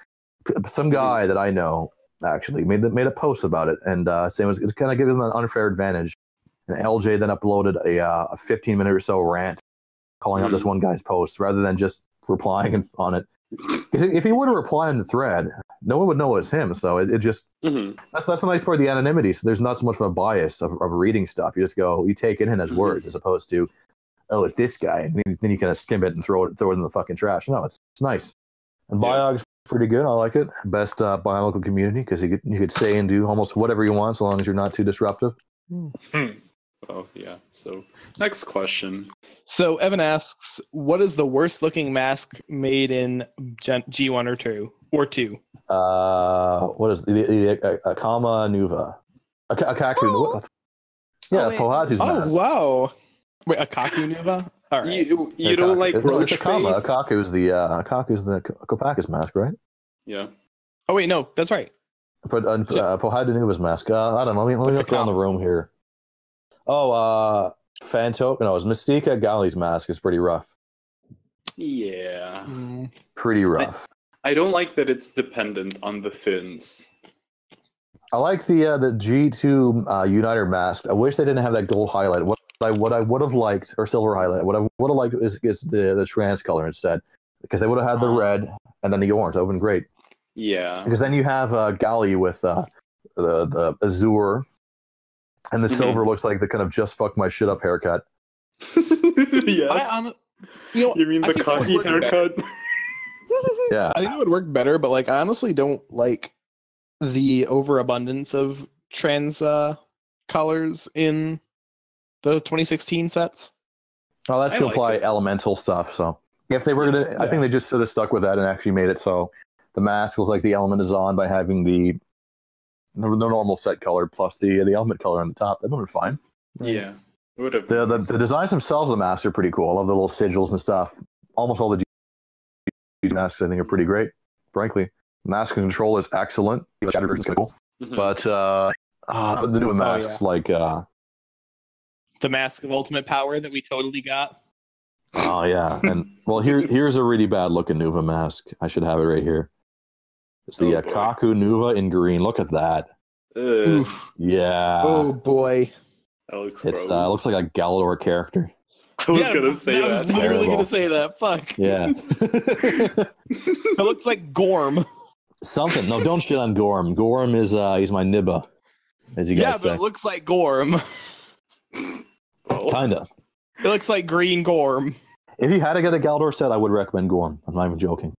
some guy that I know actually made a post about it, and saying it was kind of giving them an unfair advantage. And Eljay then uploaded a 15-minute or so rant calling out this one guy's post rather than just replying on it. Because if he were to reply on the thread, no one would know it's him. So it just that's the nice part of the anonymity. So there's not so much of a bias of reading stuff. You just you take it in as words as opposed to, oh, it's this guy, and then you kind of skim it and throw it in the fucking trash. No, it's nice. And Biog's pretty good. I like it. Best Bionicle community because you could say and do almost whatever you want so long as you're not too disruptive. Oh yeah. So next question. So Evan asks, what is the worst looking mask made in G1 or 2? What is the Akama Nuva? Akaku. Pohatu's mask. Oh wow. Wait, Akaku Nuva? All right. You don't like Roach Face? Akaku's the Kopakis mask, right? Yeah. Oh wait, no, that's right. But Pohatu Nuva's mask. I don't know. Let me look around the room here. Oh, Fanto. No, it's Mystica Galley's mask is pretty rough. Yeah. Pretty rough. I don't like that it's dependent on the fins. I like the G2 Uniter mask. I wish they didn't have that gold highlight. What I would have liked, or silver highlight, what I would have liked is the trans color instead. Because they would have had the red and then the orange. That would have been great. Yeah. Because then you have Galley with the azure. And the silver looks like the kind of just fuck my shit up haircut. Yes. You mean the Kahi haircut? Yeah. I think it would work better, but like I honestly don't like the overabundance of trans colors in the 2016 sets. Oh, that's to apply elemental stuff. So if they were gonna, I think they just sort of stuck with that and actually made it so the mask was like the element is on by having the normal set color plus the element color on the top. That would have been fine. Yeah. Would have the designs themselves of the masks are pretty cool. I love the little sigils and stuff. Almost all the masks I think are pretty great. Frankly, mask control is excellent. The shattered version is kind of cool. But the new masks like The Mask of Ultimate Power that we totally got. Oh yeah, and well, here's a really bad looking Nuva mask. I should have it right here. It's the Kaku Nuva in green. Look at that. Yeah. Oh boy. That looks gross. Looks like a Galador character. I was gonna say that. I was literally gonna say that. Fuck. Yeah. It looks like Gorm. Something. No, don't shit on Gorm. Gorm is he's my nibba, as you guys say. Yeah, but it looks like Gorm. Kinda. It looks like green Gorm. If you had to get a Galador set, I would recommend Gorm. I'm not even joking.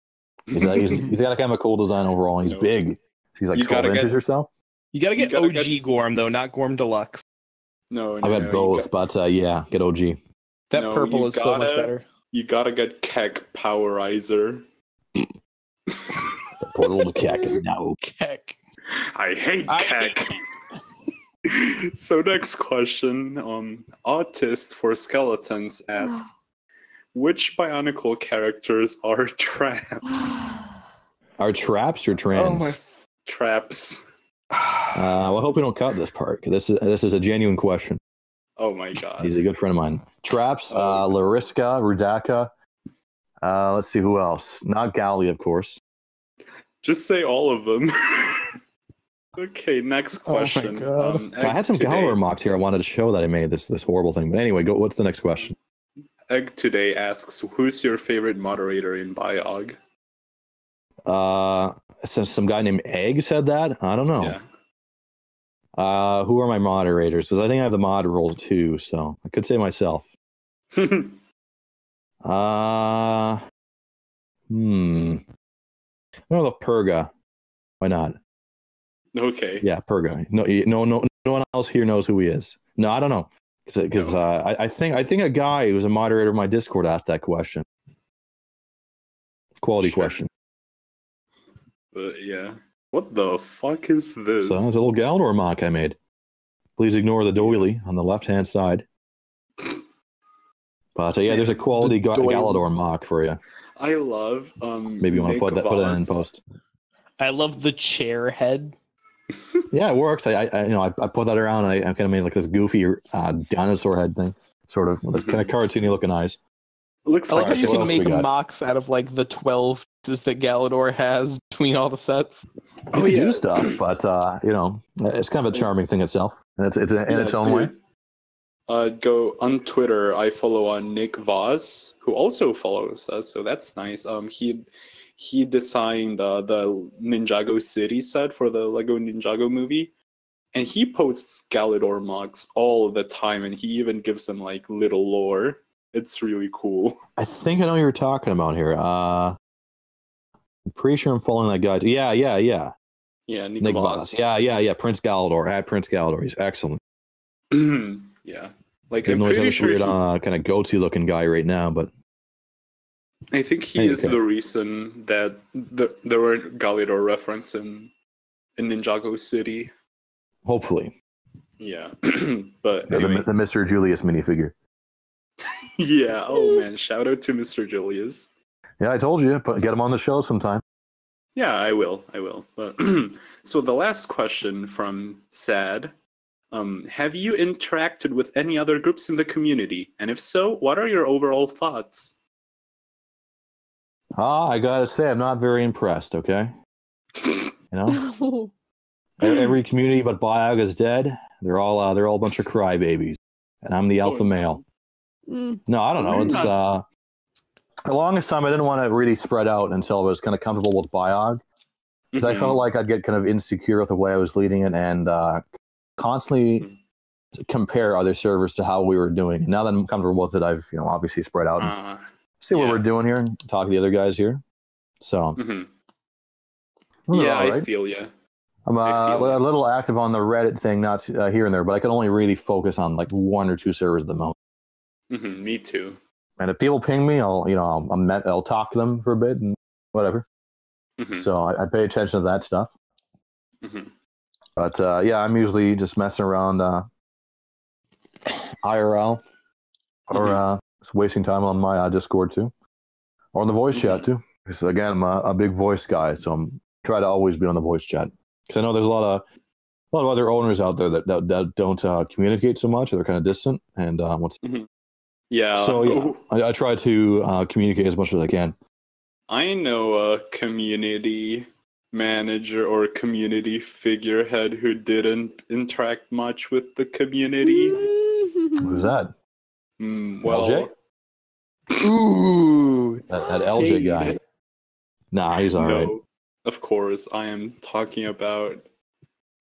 He's got kind of a cool design overall. And he's big. He's like 12 inches or so. You gotta get OG Gorm though, not Gorm Deluxe. No, I got both, but yeah, get OG. That purple is so much better. You gotta get KhingK Powerizer. The poor little KhingK is now KhingK. I hate KhingK. So next question, Autist for Skeletons asks, which Bionicle characters are traps? Are traps or trans? Traps. Well, I hope we don't cut this part. This is a genuine question. Oh my god. He's a good friend of mine. Traps, Lariska, Rudaka. Let's see who else. Not Gali, of course. Just say all of them. Okay, next question. Oh my god. I had some Galador mocks here. I wanted to show that I made this horrible thing. But anyway, what's the next question? Egg today asks, who's your favorite moderator in Biog? Some guy named Egg said that? I don't know. Yeah. Who are my moderators? Because I think I have the mod role too, so I could say myself. I don't know, Purga. Why not? Okay. Yeah, Purga. No one else here knows who he is. No, I don't know. Because I think a guy who was a moderator of my Discord asked that question. Quality question. Yeah. What the fuck is this? So it's a little Galador mock I made. Please ignore the doily on the left-hand side. But yeah, there's a quality Galador mock for you. I love maybe you want to put that in post. I love the chair head. Yeah, it works. I put that around and I kind of made like this goofy dinosaur head thing, sort of with this kind of cartoony looking eyes. Looks I like how you can make mocks out of like the 12 pieces that Galador has between all the sets. You can do stuff, but it's kind of a charming thing itself, and it's in its own way. Go on Twitter. I follow on Nick Voss, who also follows us, so that's nice. He designed the Ninjago City set for the Lego Ninjago movie, and he posts Galador mocks all the time, and he even gives them like little lore. It's really cool. I think I know what you're talking about here. I'm pretty sure I'm following that guy. Yeah. Yeah, Nick Voss. Yeah. Prince Galador. At Prince Galador. He's excellent. Yeah. Like, I'm pretty sure weird, kind of goatee looking guy right now, but I think he is the reason that there were Galador reference in Ninjago City. Hopefully. Yeah. But anyway. The Mr. Julius minifigure. Yeah. Oh man, shout out to Mr. Julius. Yeah, I told you, but get him on the show sometime. Yeah, I will. But so the last question from Sad. Have you interacted with any other groups in the community? And if so, what are your overall thoughts? I gotta say, I'm not very impressed, okay? Every community but Biog is dead. They're all a bunch of crybabies. And I'm the alpha male. No, I don't know. It's the longest time I didn't want to really spread out until I was kind of comfortable with Biog. Because I felt like I'd get kind of insecure with the way I was leading it and constantly compare other servers to how we were doing. And now that I'm comfortable with it, I've obviously spread out and see what we're doing here and talk to the other guys here. So I feel you. I'm a little active on the Reddit thing, not here and there, but I can only really focus on like one or two servers at the moment. Me too. And if people ping me, I'll talk to them for a bit and whatever. So I pay attention to that stuff. But I'm usually just messing around IRL or just wasting time on my Discord too, or on the voice chat too. Because again, I'm a big voice guy, so I'm try to always be on the voice chat. Because I know there's a lot of a lot of other owners out there that don't communicate so much, or they're kind of distant. And yeah. So yeah, I try to communicate as much as I can. I know a community manager or community figurehead who didn't interact much with the community. Who's that? Well, Eljay? Ooh, that Eljay guy. Nah, he's all right. Of course, I am talking about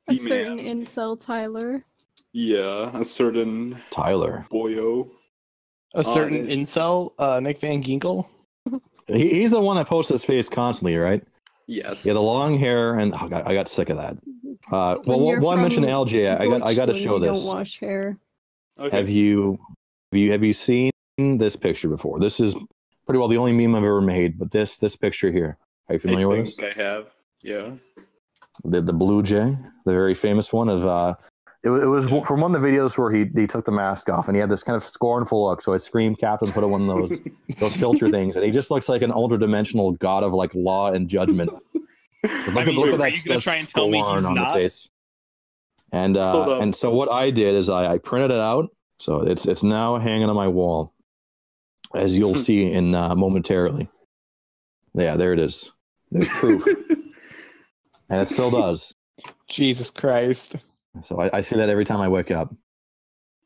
a certain incel Tyler. Yeah, a certain Tyler. Boyo. A certain incel, Nick Van Ginkle. He's the one that posts his face constantly, right? Yes. Yeah, the long hair, and I got sick of that. Well, while I mentioned Eljay, I got to show this. Don't wash hair. Okay. Have you seen this picture before? This is pretty well the only meme I've ever made. But this picture here, are you familiar with this? I have. Yeah. The blue jay, the very famous one of it was from one of the videos where he took the mask off and he had this kind of scornful look. So I screamed, Captain, put on one of those filter things, and he just looks like an ultra-dimensional god of like law and judgment. Look at that scorn on the face. And so what I did is I printed it out, so it's now hanging on my wall, as you'll see in momentarily. Yeah, there it is. There's proof, and it still does. Jesus Christ. So I see that every time I wake up.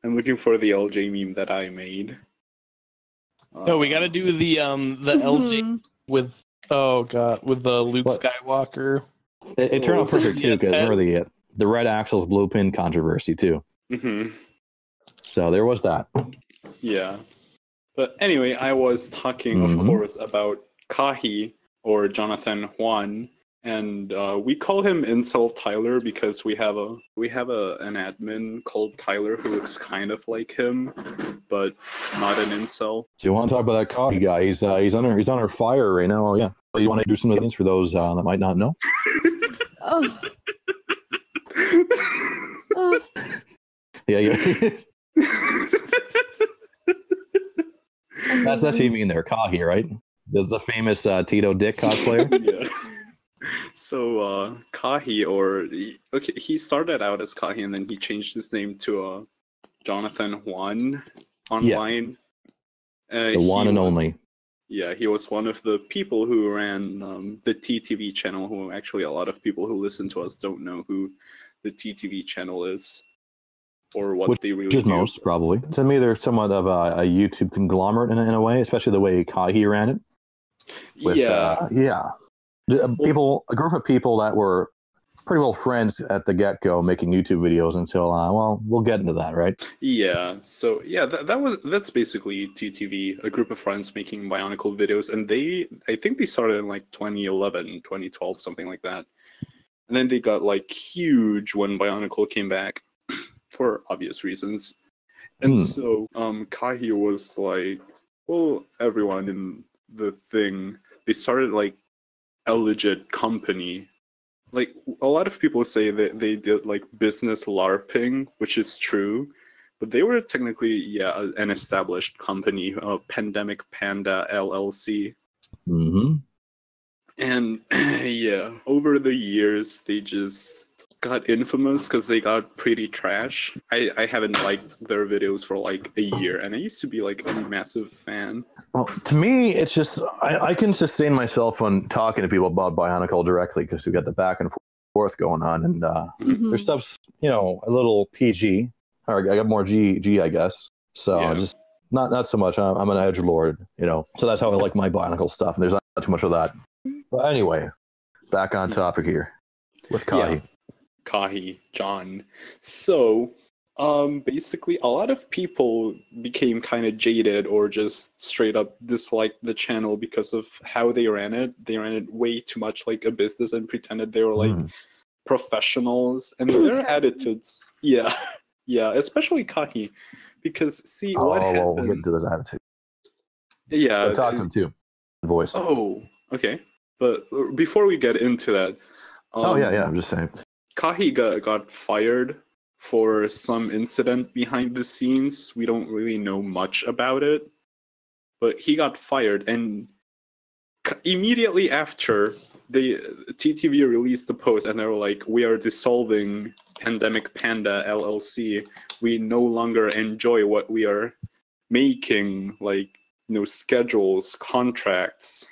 I'm looking for the Eljay meme that I made. No, we got to do the Eljay with with the Luke Skywalker. It turned out perfect too, because remember the red axle's blue pin controversy too. So there was that. Yeah, but anyway, I was talking, of course, about Kahi, or Jonathan Juan. And we call him Incel Tyler because we have an admin called Tyler who looks kind of like him, but not an incel. So you want to talk about that Kahi guy? He's under fire right now. Oh yeah. You want to do some of the things for those that might not know? Yeah. That's what you mean there, Kahi, right? The famous Tito Dick cosplayer. Yeah. So Kahi, he started out as Kahi and then he changed his name to Jonathan Juan online. The one and only. Yeah, he was one of the people who ran the TTV channel, who actually a lot of people who listen to us don't know who the TTV channel is or what they really do. Which is most, probably. To me, they're somewhat of a YouTube conglomerate in a way, especially the way Kahi ran it. A group of people that were pretty well friends at the get-go making YouTube videos until, we'll get into that, right? Yeah, so yeah, that's basically TTV, a group of friends making Bionicle videos, and I think they started in like 2011, 2012, something like that. And then they got like huge when Bionicle came back for obvious reasons. And so Kahi was like, well, everyone in the thing, they started like a legit company. Like a lot of people say that they did like business LARPing, which is true, but they were technically an established company, Pandemic Panda LLC. And over the years they just got infamous because they got pretty trash. I haven't liked their videos for like a year, and I used to be like a massive fan. Well, to me, it's just I can sustain myself on talking to people about Bionicle directly because we got the back and forth going on, and their stuff's a little PG, or I got more G I guess. So just not so much. I'm an edgelord, So that's how I like my Bionicle stuff. And there's not too much of that. But anyway, back on topic here with Kahi. Kahi, John. So, basically, a lot of people became kind of jaded or just straight up disliked the channel because of how they ran it. They ran it way too much like a business and pretended they were like professionals. And their attitudes, especially Kahi, because what happened? We'll get into this attitude. Yeah, so I talked to him too. Voice. Oh, okay. But before we get into that, I'm just saying. Kahi got fired for some incident behind the scenes. We don't really know much about it, but he got fired, and immediately after, TTV released a post and they were like, "We are dissolving Pandemic Panda LLC. We no longer enjoy what we are making, like, you know, schedules, contracts,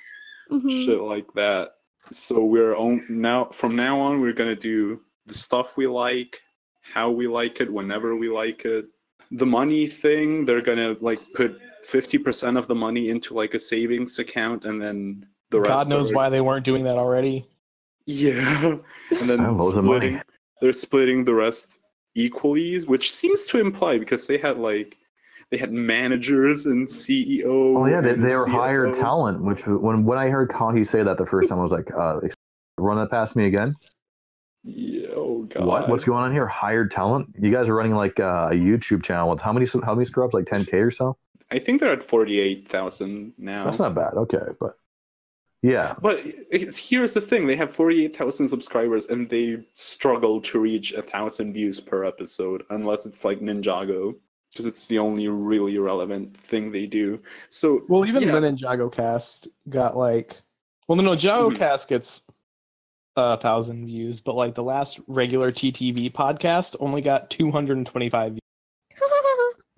shit like that. So from now on, we're gonna do the stuff we like, how we like it, whenever we like it. The money thing, they're gonna like put 50% of the money into like a savings account, and then the rest. God knows why they weren't doing that already. Yeah, and then they're splitting the rest equally, which seems to imply, because they had managers and CEO. Oh yeah, they were hired talent. Which when I heard Kahi say that the first time, I was like, "Run that past me again." Yeah, oh god. What's going on here? Hired talent? You guys are running like a YouTube channel with how many scrubs? Like 10K or so? I think they're at 48,000 now. That's not bad. Okay, but yeah. But here's the thing: they have 48,000 subscribers, and they struggle to reach 1,000 views per episode, unless it's like Ninjago, because it's the only really relevant thing they do. So even the Ninjago cast got like, the Ninjago cast gets 1,000 views, but like the last regular TTV podcast only got 225 views.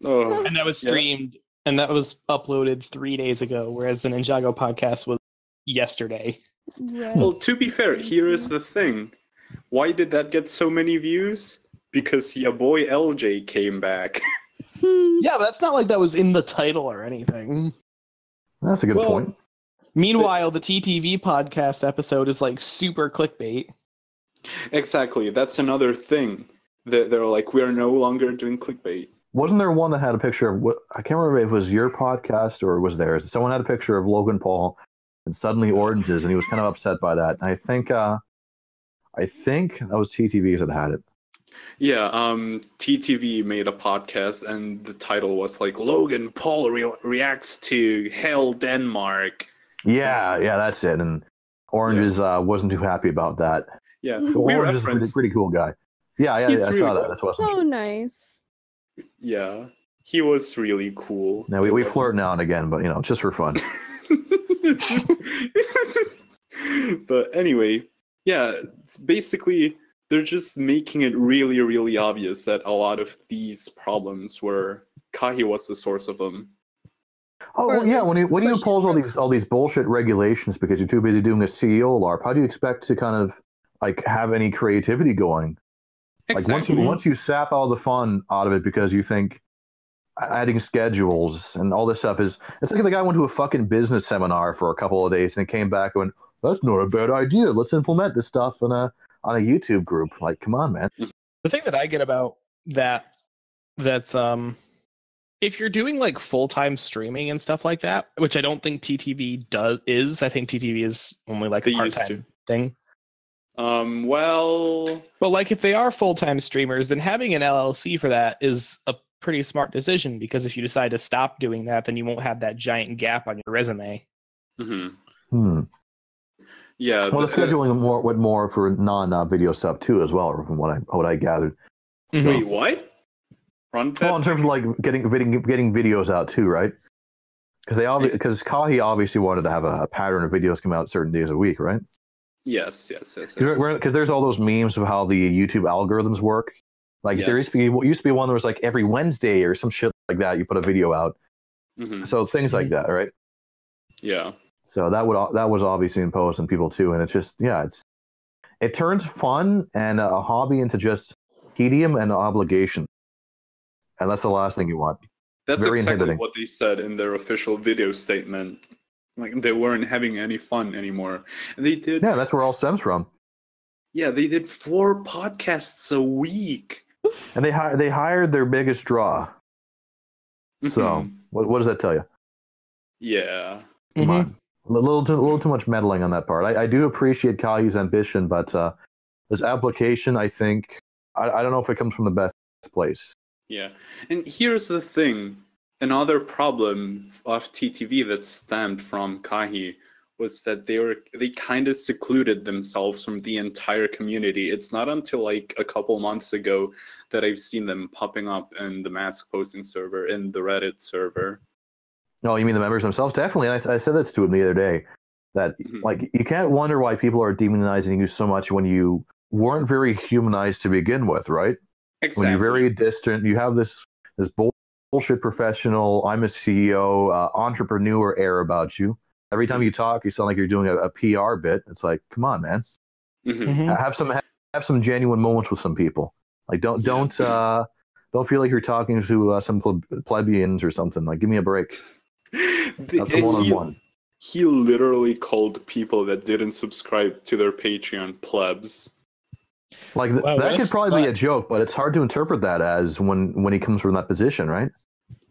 And that was streamed, and that was uploaded 3 days ago, whereas the Ninjago podcast was yesterday. Yes. Well, to be fair, here is the thing. Why did that get so many views? Because your boy Eljay came back. Yeah, but that's not like that was in the title or anything. That's a good point. Meanwhile, the TTV podcast episode is like super clickbait. Exactly. That's another thing. They're like, we are no longer doing clickbait. Wasn't there one that had a picture of I can't remember if it was your podcast or it was theirs. Someone had a picture of Logan Paul and suddenly oranges, and he was kind of upset by that. And I think that was TTV that had it. Yeah, TTV made a podcast, and the title was like, Logan Paul reacts to Hell Denmark. Yeah, that's it. And Oranges wasn't too happy about that. Yeah, so Orange is a pretty cool guy. Yeah, I saw that. That's what so nice. Yeah, he was really cool. Now we flirt now and again, but just for fun. But anyway, yeah, it's basically they're just making it really, really obvious that a lot of these problems Kahi was the source of them. Oh well, yeah. When you impose all these bullshit regulations because you're too busy doing a CEO LARP, how do you expect to kind of like have any creativity going? Exactly. Like once you sap all the fun out of it because you think adding schedules and all this stuff it's like the guy went to a fucking business seminar for a couple of days and came back and went, "That's not a bad idea. Let's implement this stuff on a YouTube group." Like, come on, man. The thing that I get about that's if you're doing like full-time streaming and stuff like that, which I don't think TTV is. I think TTV is only like a part-time thing. But like if they are full-time streamers, then having an LLC for that is a pretty smart decision, because if you decide to stop doing that, then you won't have that giant gap on your resume. Mm-hmm. Yeah. Well, the scheduling more for non-video stuff too, as well, from what I gathered. So, wait, what? Well, in terms of like getting videos out too, right? Because Kahi obviously wanted to have a pattern of videos come out certain days a week, right? Yes. Because there's all those memes of how the YouTube algorithms work. Like there used to be one that was like every Wednesday or some shit like that. You put a video out. Mm-hmm. So things like that, right? Yeah. So that was obviously imposed on people too, and it's just it turns fun and a hobby into just tedium and obligation, and that's the last thing you want. That's very exactly what they said in their official video statement. Like they weren't having any fun anymore. And they did. Yeah, that's where it all stems from. Yeah, they did 4 podcasts a week. And they hired their biggest draw. Mm-hmm. So what does that tell you? Yeah. Come on. A little too much meddling on that part. I do appreciate Kahi's ambition, but this application, I think, I don't know if it comes from the best place. Yeah. And here's the thing. Another problem of TTV that stemmed from Kahi was that they kind of secluded themselves from the entire community. It's not until like a couple months ago that I've seen them popping up in the mask posting server, in the Reddit server. Oh, you mean the members themselves? Definitely. I said this to him the other day. That like you can't wonder why people are demonizing you so much when you weren't very humanized to begin with, right? Exactly. When you're very distant, you have this bullshit professional, I'm a CEO, entrepreneur air about you. Every time you talk, you sound like you're doing a PR bit. It's like, come on, man. Have some genuine moments with some people. Like don't feel like you're talking to some plebeians or something. Like, give me a break. That's a one-on-one. He literally called people that didn't subscribe to their Patreon plebs. Like that could probably be a joke, but it's hard to interpret that as when he comes from that position, right?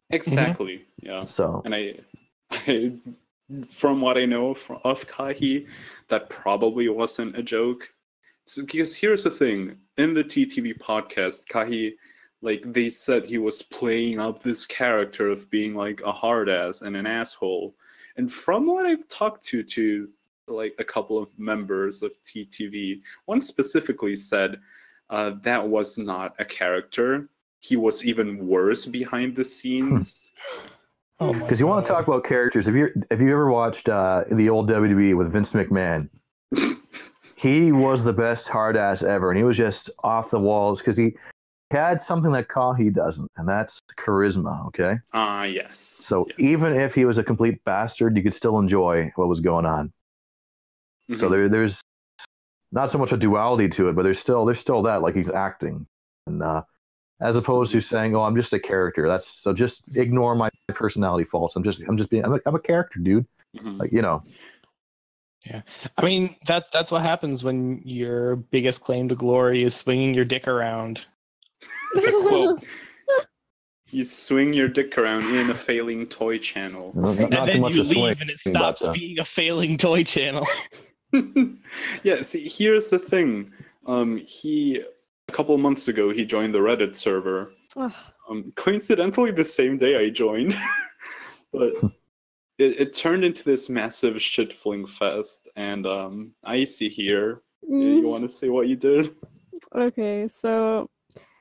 Exactly. Yeah. So, and I from what I know of Kahi, that probably wasn't a joke. So, because here's the thing, in the TTV podcast, Kahi, like, they said he was playing up this character of being like a hard ass and an asshole. And from what I've talked to like a couple of members of TTV, one specifically said that was not a character. He was even worse behind the scenes. Because you want to talk about characters. If you ever watched the old WWE with Vince McMahon, he was the best hard ass ever, and he was just off the walls because he had something that Kahi doesn't, and that's charisma. Okay. Yes. So even if he was a complete bastard, you could still enjoy what was going on. So there's not so much a duality to it, but there's still that, like, he's acting, and as opposed to saying, "Oh, I'm just a character." That's so just ignore my personality faults. I'm a character, dude. Like, you know. Yeah, I mean that's what happens when your biggest claim to glory is swinging your dick around. Quote. You swing your dick around in a failing toy channel, and then you leave, and it stops being a failing toy channel. Yeah, see, here's the thing. A couple of months ago, he joined the Reddit server. Coincidentally, the same day I joined, but it turned into this massive shit fling fest. And Icey here, you want to say what you did? Okay, so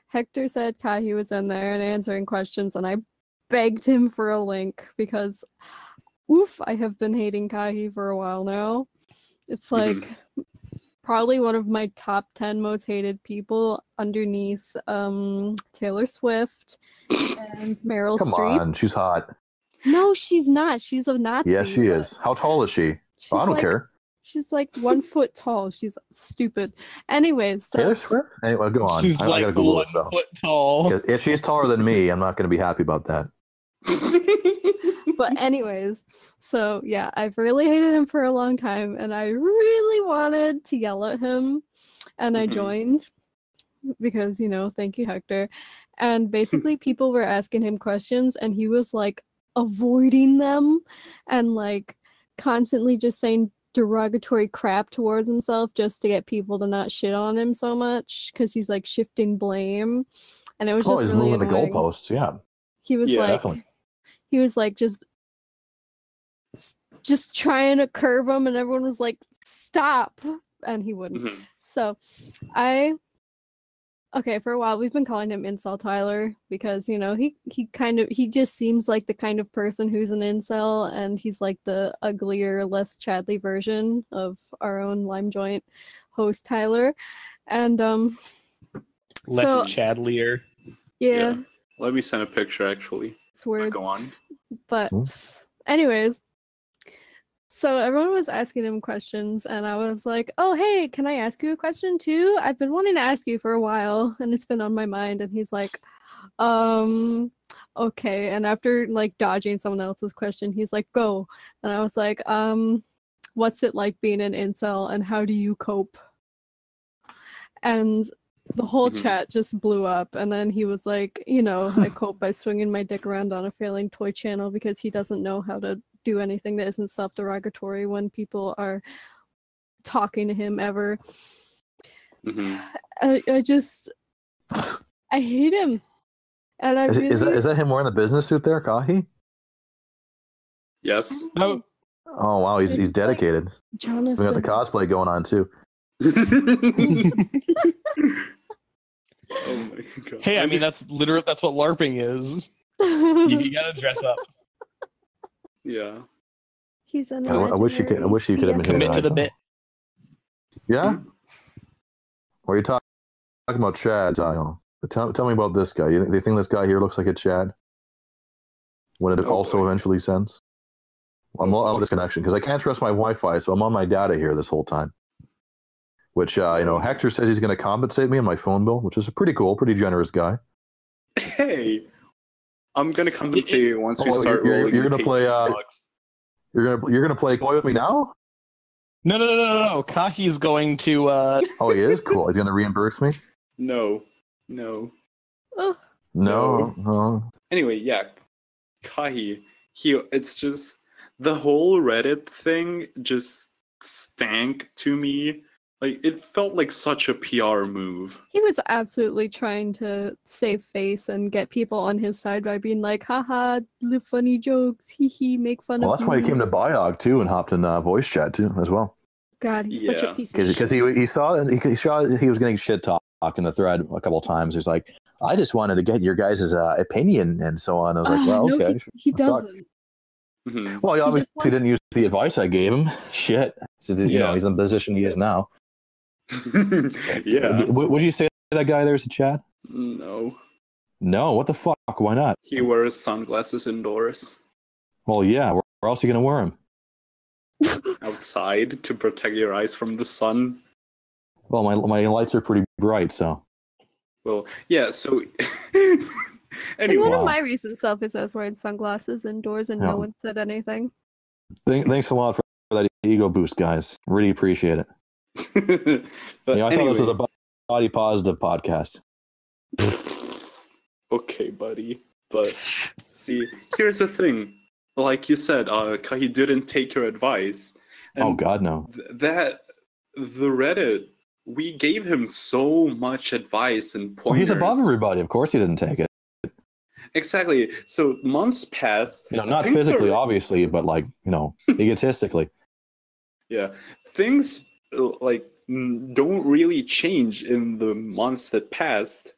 Hector said Kahi was in there and answering questions, and I begged him for a link because, I have been hating Kahi for a while now. It's like probably one of my top 10 most hated people underneath Taylor Swift and Meryl Streep. Come on, she's hot. No, she's not. She's a Nazi. Yeah, she is. How tall is she? I don't care. She's like 1 foot tall. She's stupid. Anyways, so Taylor Swift? Anyway, go on. She's I like gotta Google 1 this though. foot tall. If she's taller than me, I'm not going to be happy about that. But anyways, so yeah, I've really hated him for a long time, and I really wanted to yell at him, and I joined because, thank you, Hector. And basically people were asking him questions, and he was like avoiding them and like constantly just saying derogatory crap towards himself just to get people to not shit on him so much because he's like shifting blame, and it was just he's really moving annoying. the goalposts. Yeah, he was definitely. He was like just trying to curve him, and everyone was like, stop, and he wouldn't. So for a while we've been calling him Incel Tyler because he just seems like the kind of person who's an incel, and he's like the uglier, less Chadley version of our own Lime Joint host Tyler. And less Chadlier. Yeah. Let me send a picture actually. It's words. Go on. But anyways, so everyone was asking him questions, and I was like, oh, hey, can I ask you a question too? I've been wanting to ask you for a while, and it's been on my mind. And he's like, okay. And after like dodging someone else's question, he's like, go. And I was like, what's it like being an incel, and how do you cope? And the whole chat just blew up, and then he was like, I cope by swinging my dick around on a failing toy channel because he doesn't know how to do anything that isn't self-derogatory when people are talking to him ever. I hate him. And is that him wearing the business suit there, Kahi? Yes. Oh wow, he's dedicated. Jonathan. We got the cosplay going on too. Oh my god. Hey, I mean that's what LARPing is. You gotta dress up. Yeah. He's an I wish you could have been here. Commit to tonight, the though. bit. Yeah. Or are you talking about Chad? Tell me about this guy. Do you think this guy here looks like a Chad? When it also eventually sends? I'm out of this connection because I can't trust my Wi-Fi, so I'm on my data here this whole time. Which, Hector says he's going to compensate me on my phone bill, which is pretty cool, pretty generous guy. Hey, I'm going to compensate you once we start you're rolling. You're going to play. You're gonna play Koi with me now? No. Kahi's going to. Oh, he is cool. He's going to reimburse me. No. Oh. No. Anyway, yeah, Kahi. It's just the whole Reddit thing just stank to me. Like, it felt like such a PR move. He was absolutely trying to save face and get people on his side by being like, haha, live funny jokes, hee hee, make fun of me. Well, that's why he came to Biog too and hopped in voice chat too as well. God, he's such a piece of shit. Because he saw he was getting shit talk in the thread a couple of times. He's like, I just wanted to get your guys' opinion and so on. I was like, well, no, okay. He doesn't. Mm-hmm. Well, he obviously didn't use the advice I gave him. Shit. So, he's in the position he is now. Yeah. Would you say that guy there's a Chad? No. No, what the fuck? Why not? He wears sunglasses indoors. Well, yeah. Where else are you going to wear them? Outside to protect your eyes from the sun. Well, my lights are pretty bright, so. Well, yeah, so... And anyway. one of my recent selfies, I was wearing sunglasses indoors and no one said anything. Thanks a lot for that ego boost, guys. Really appreciate it. But I thought this was a body positive podcast. Okay, buddy. But see, here's the thing. Like you said, Kahi didn't take your advice. And oh God, no. The Reddit, we gave him so much advice and pointers. Well, he's above everybody. Of course he didn't take it. Exactly. So months pass. Not physically, obviously, but egotistically. Yeah. Things don't really change in the months that passed,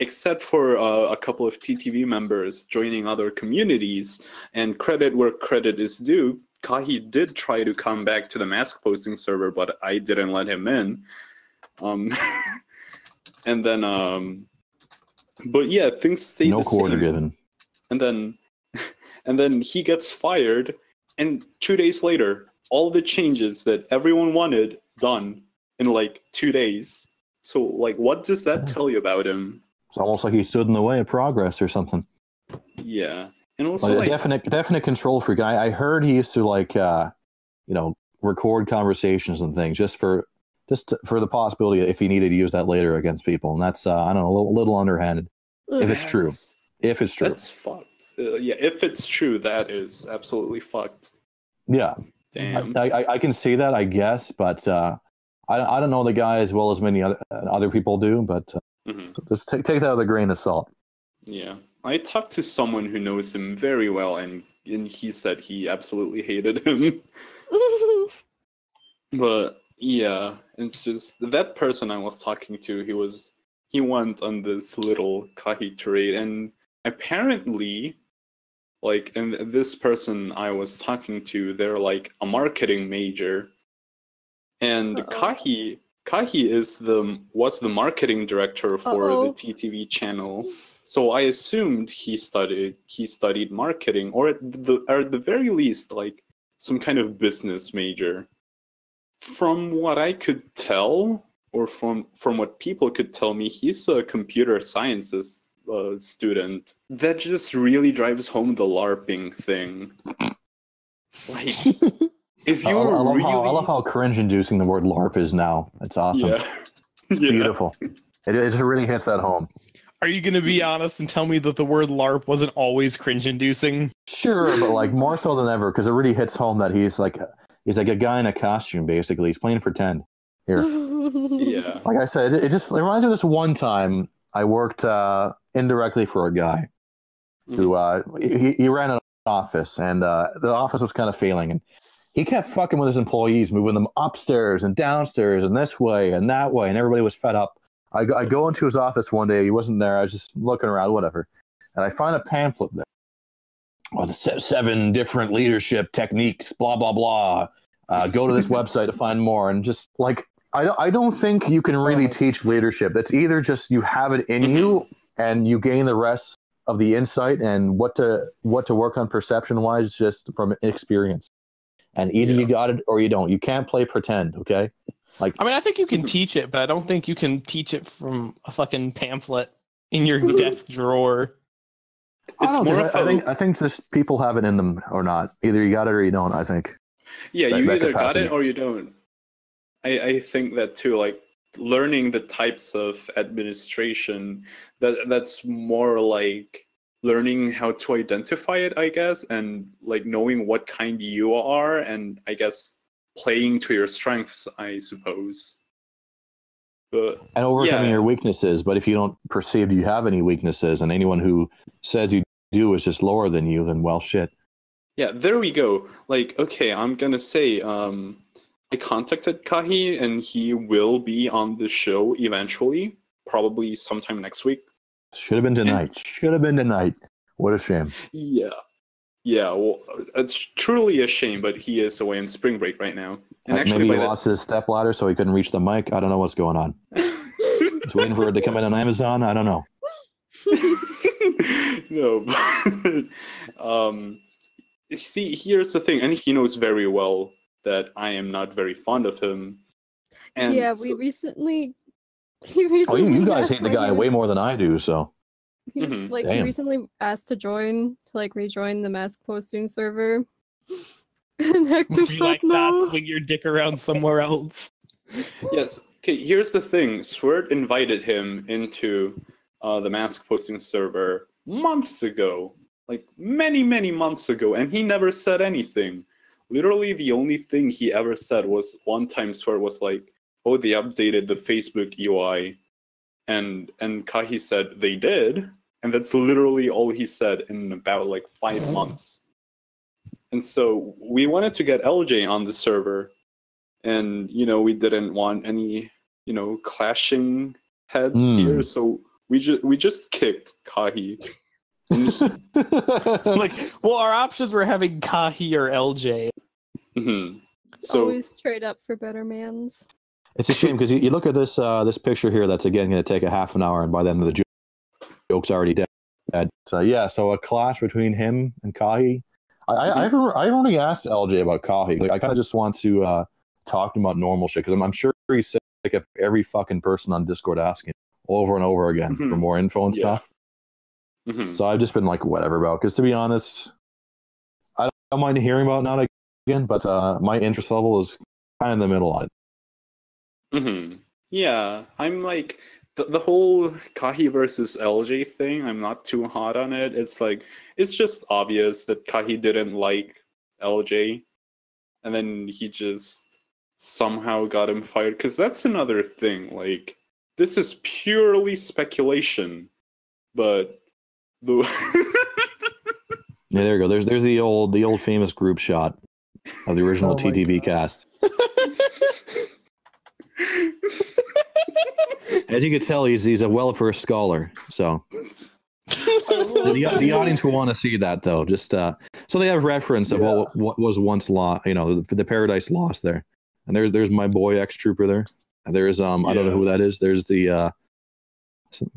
except for a couple of TTV members joining other communities. And credit where credit is due, Kahi did try to come back to the mask posting server, but I didn't let him in. And then, but yeah, things stayed the same. No quarter given. And then he gets fired, and 2 days later, all the changes that everyone wanted done in 2 days. So what does that tell you about him? It's almost like he stood in the way of progress or something. Yeah. And also a definite control freak. I heard he used to record conversations and things just for the possibility if he needed to use that later against people. And that's I don't know, a little underhanded. If it's true. That's fucked. Yeah, if it's true, that is absolutely fucked. Yeah. Damn. I can see that, I guess, but I don't know the guy as well as many other people do, but just take that with a grain of salt. Yeah. I talked to someone who knows him very well, and he said he absolutely hated him. But yeah, it's just that person I was talking to, he went on this little Kahi trade, and apparently, and this person I was talking to, they're a marketing major, and Kahi was the marketing director for the TTV channel. So I assumed he studied marketing, or at the very least, some kind of business major. From what I could tell, or from what people could tell me, he's a computer sciences student. That just really drives home the LARPing thing. If you I love how cringe-inducing the word LARP is now. It's awesome. Yeah. It's beautiful. It really hits that home. Are you going to be honest and tell me that the word LARP wasn't always cringe-inducing? Sure, but more so than ever, because it really hits home that he's like a guy in a costume, basically. He's playing pretend. Here. Yeah. Like I said, it reminds me of this one time I worked indirectly for a guy who he ran an office, and the office was kind of failing, and he kept fucking with his employees, moving them upstairs and downstairs and this way and that way, and everybody was fed up. I go into his office one day. He wasn't there. I was just looking around, whatever. And I find a pamphlet there. oh, the 7 different leadership techniques, blah blah blah. Go to this website to find more, and just like I don't think you can really teach leadership. It's either just you have it in you and you gain the rest of the insight and what to work on perception wise just from experience. And either you got it or you don't. You can't play pretend, okay? Like, I mean, I think you can teach it, but I don't think you can teach it from a fucking pamphlet in your desk drawer. I think just people have it in them or not. Either you got it or you don't, I think. Yeah, you either got it or you don't. I think that too, like learning the types of administration, that's more like learning how to identify it, I guess, and like knowing what kind you are, and I guess playing to your strengths, I suppose. But, and overcoming your weaknesses. But if you don't perceive you have any weaknesses, and anyone who says you do is just lower than you, then well, shit. Yeah, there we go. Like, okay, I'm gonna say, I contacted Kahi, and he will be on the show eventually, probably sometime next week. Should have been tonight. What a shame. Yeah. Well, it's truly a shame, but he is away on spring break right now. And actually, maybe he lost his stepladder, so he couldn't reach the mic. I don't know what's going on. He's waiting for it to come in on Amazon. I don't know. No, but see, here's the thing, and he knows very well that I am not very fond of him. And yeah, so, he recently. Oh, you guys hate the guy way more than I do, so. He was he recently asked to rejoin the mask posting server. And Hector said no. Swing your dick around somewhere else. Yes. Okay, here's the thing. Swirt invited him into the mask posting server months ago. Like many, many months ago, and he never said anything. Literally the only thing he ever said was one time Swirt was like, oh, they updated the Facebook UI. And Kahi said they did. And that's literally all he said in about like 5 months. And so we wanted to get Eljay on the server. And, we didn't want any, clashing heads here. So we just kicked Kahi. Our options were having Kahi or Eljay. So always trade up for better mans. It's a shame because you look at this picture here. That's again going to take a half an hour, and by then the joke's already dead. So a clash between him and Kahi. I've only asked Eljay about Kahi. Like, I kind of just want to talk to him about normal shit because I'm sure he's sick of every fucking person on Discord asking over and over again for more info and stuff. So I've just been like, whatever about. Because to be honest, I don't mind hearing about it now again, but my interest level is kind of in the middle on it. Yeah, I'm like the whole Kahi versus Eljay thing. I'm not too hot on it. It's like it's just obvious that Kahi didn't like Eljay, and then he just somehow got him fired. Because that's another thing. Like this is purely speculation, but the yeah, there you go. There's the old famous group shot of the original TTV cast. As you can tell, he's a well-versed scholar. So the audience will want to see that, though. Just so they have reference of what was once lost. The Paradise Lost there. And there's my boy ex-trooper there. And there's I don't know who that is. There's the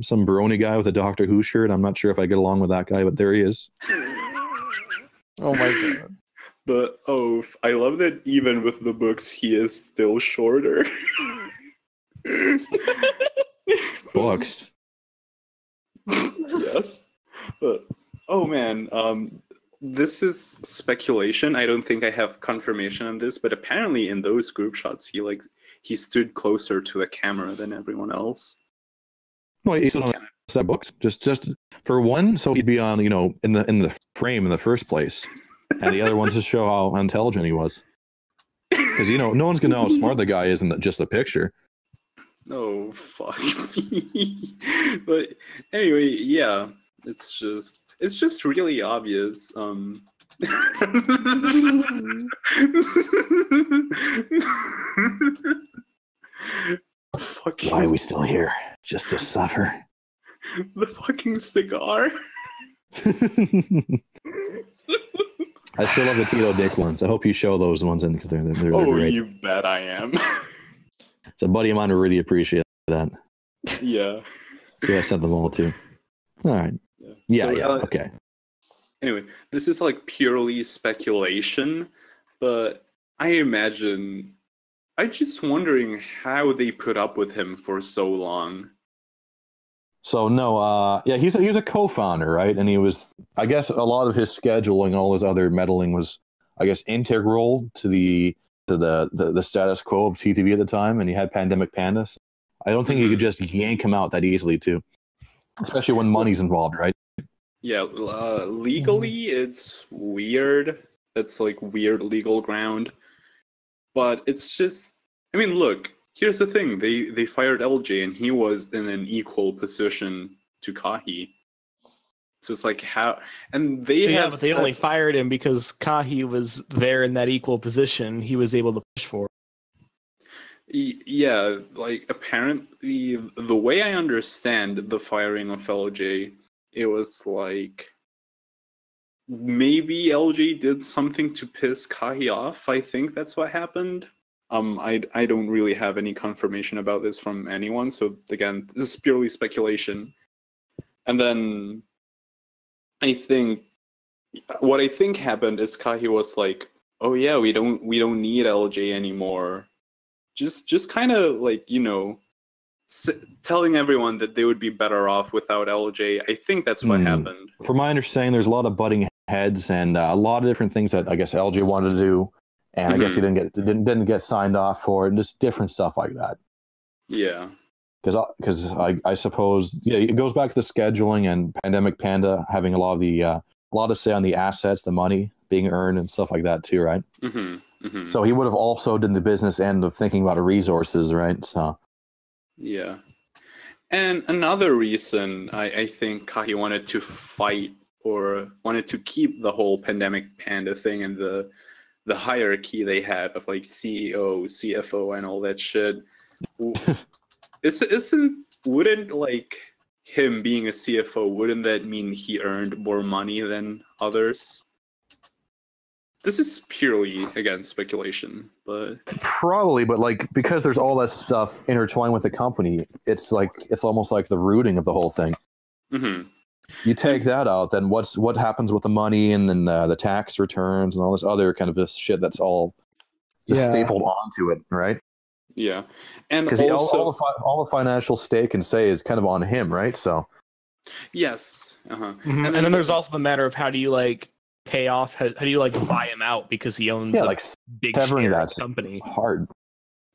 some brony guy with a Doctor Who shirt. I'm not sure if I get along with that guy, but there he is. Oh my god. But I love that even with the books, he is still shorter. Books. Yes. But this is speculation. I don't think I have confirmation on this, but apparently in those group shots he stood closer to the camera than everyone else. Well, he still on set books. Just for one, so he'd be on, in the frame in the first place. And the other one to show how intelligent he was. Because no one's gonna know how smart the guy is in just a picture. No, fuck me. But anyway, yeah, it's just really obvious. Why are we still here? Just to suffer. The fucking cigar. I still love the Tito Dick ones. I hope you show those ones in because they're Oh, great. you bet I am. So a buddy of mine would really appreciate that. Yeah. So I sent them all too. All right. Yeah, okay. Anyway, this is like purely speculation, but I'm just wondering how they put up with him for so long. So no, he's a co-founder, right? And he was, I guess, a lot of his scheduling and all his other meddling was, I guess, integral to the status quo of TTV at the time. And he had Pandemic Pandas. I don't think you could just yank him out that easily, too, especially when money's involved, right? Yeah, legally it's weird. That's like weird legal ground, but it's just. I mean, look. Here's the thing: they fired Eljay, and he was in an equal position to Kahi. So it's like how, and but they only fired him because Kahi was there in that equal position. He was able to push for. Yeah, like apparently, the way I understand the firing of Eljay, it was like maybe Eljay did something to piss Kahi off. I think that's what happened. I don't really have any confirmation about this from anyone, so again, this is purely speculation. And then I think what I think happened is Kahi was like, "Oh yeah, we don't need Eljay anymore." Just kind of like, you know, telling everyone that they would be better off without Eljay. I think that's what happened. From my understanding, there's a lot of butting heads and a lot of different things that I guess Eljay wanted to do. And I guess he didn't get signed off for it, and just different stuff like that. Yeah, because I suppose it goes back to the scheduling and Pandemic Panda having a lot of say on the assets, the money being earned, and stuff like that too, right? So he would have also done the business end of thinking about resources, right? So yeah, and another reason I think Kahi wanted to fight or wanted to keep the whole Pandemic Panda thing and the hierarchy they had of like CEO, CFO, and all that shit. Wouldn't like him being a CFO, wouldn't that mean he earned more money than others? This is purely, again, speculation, but probably, but like because there's all that stuff intertwined with the company, it's almost like the rooting of the whole thing. You take that out, then what happens with the money and then the tax returns and all this other kind of this shit that's all just stapled onto it, right? Yeah, and because all the financial stake and say is kind of on him, right? So yes, and then there's also the matter of how do you like pay off? How do you like buy him out because he owns a big share of the company? Hard.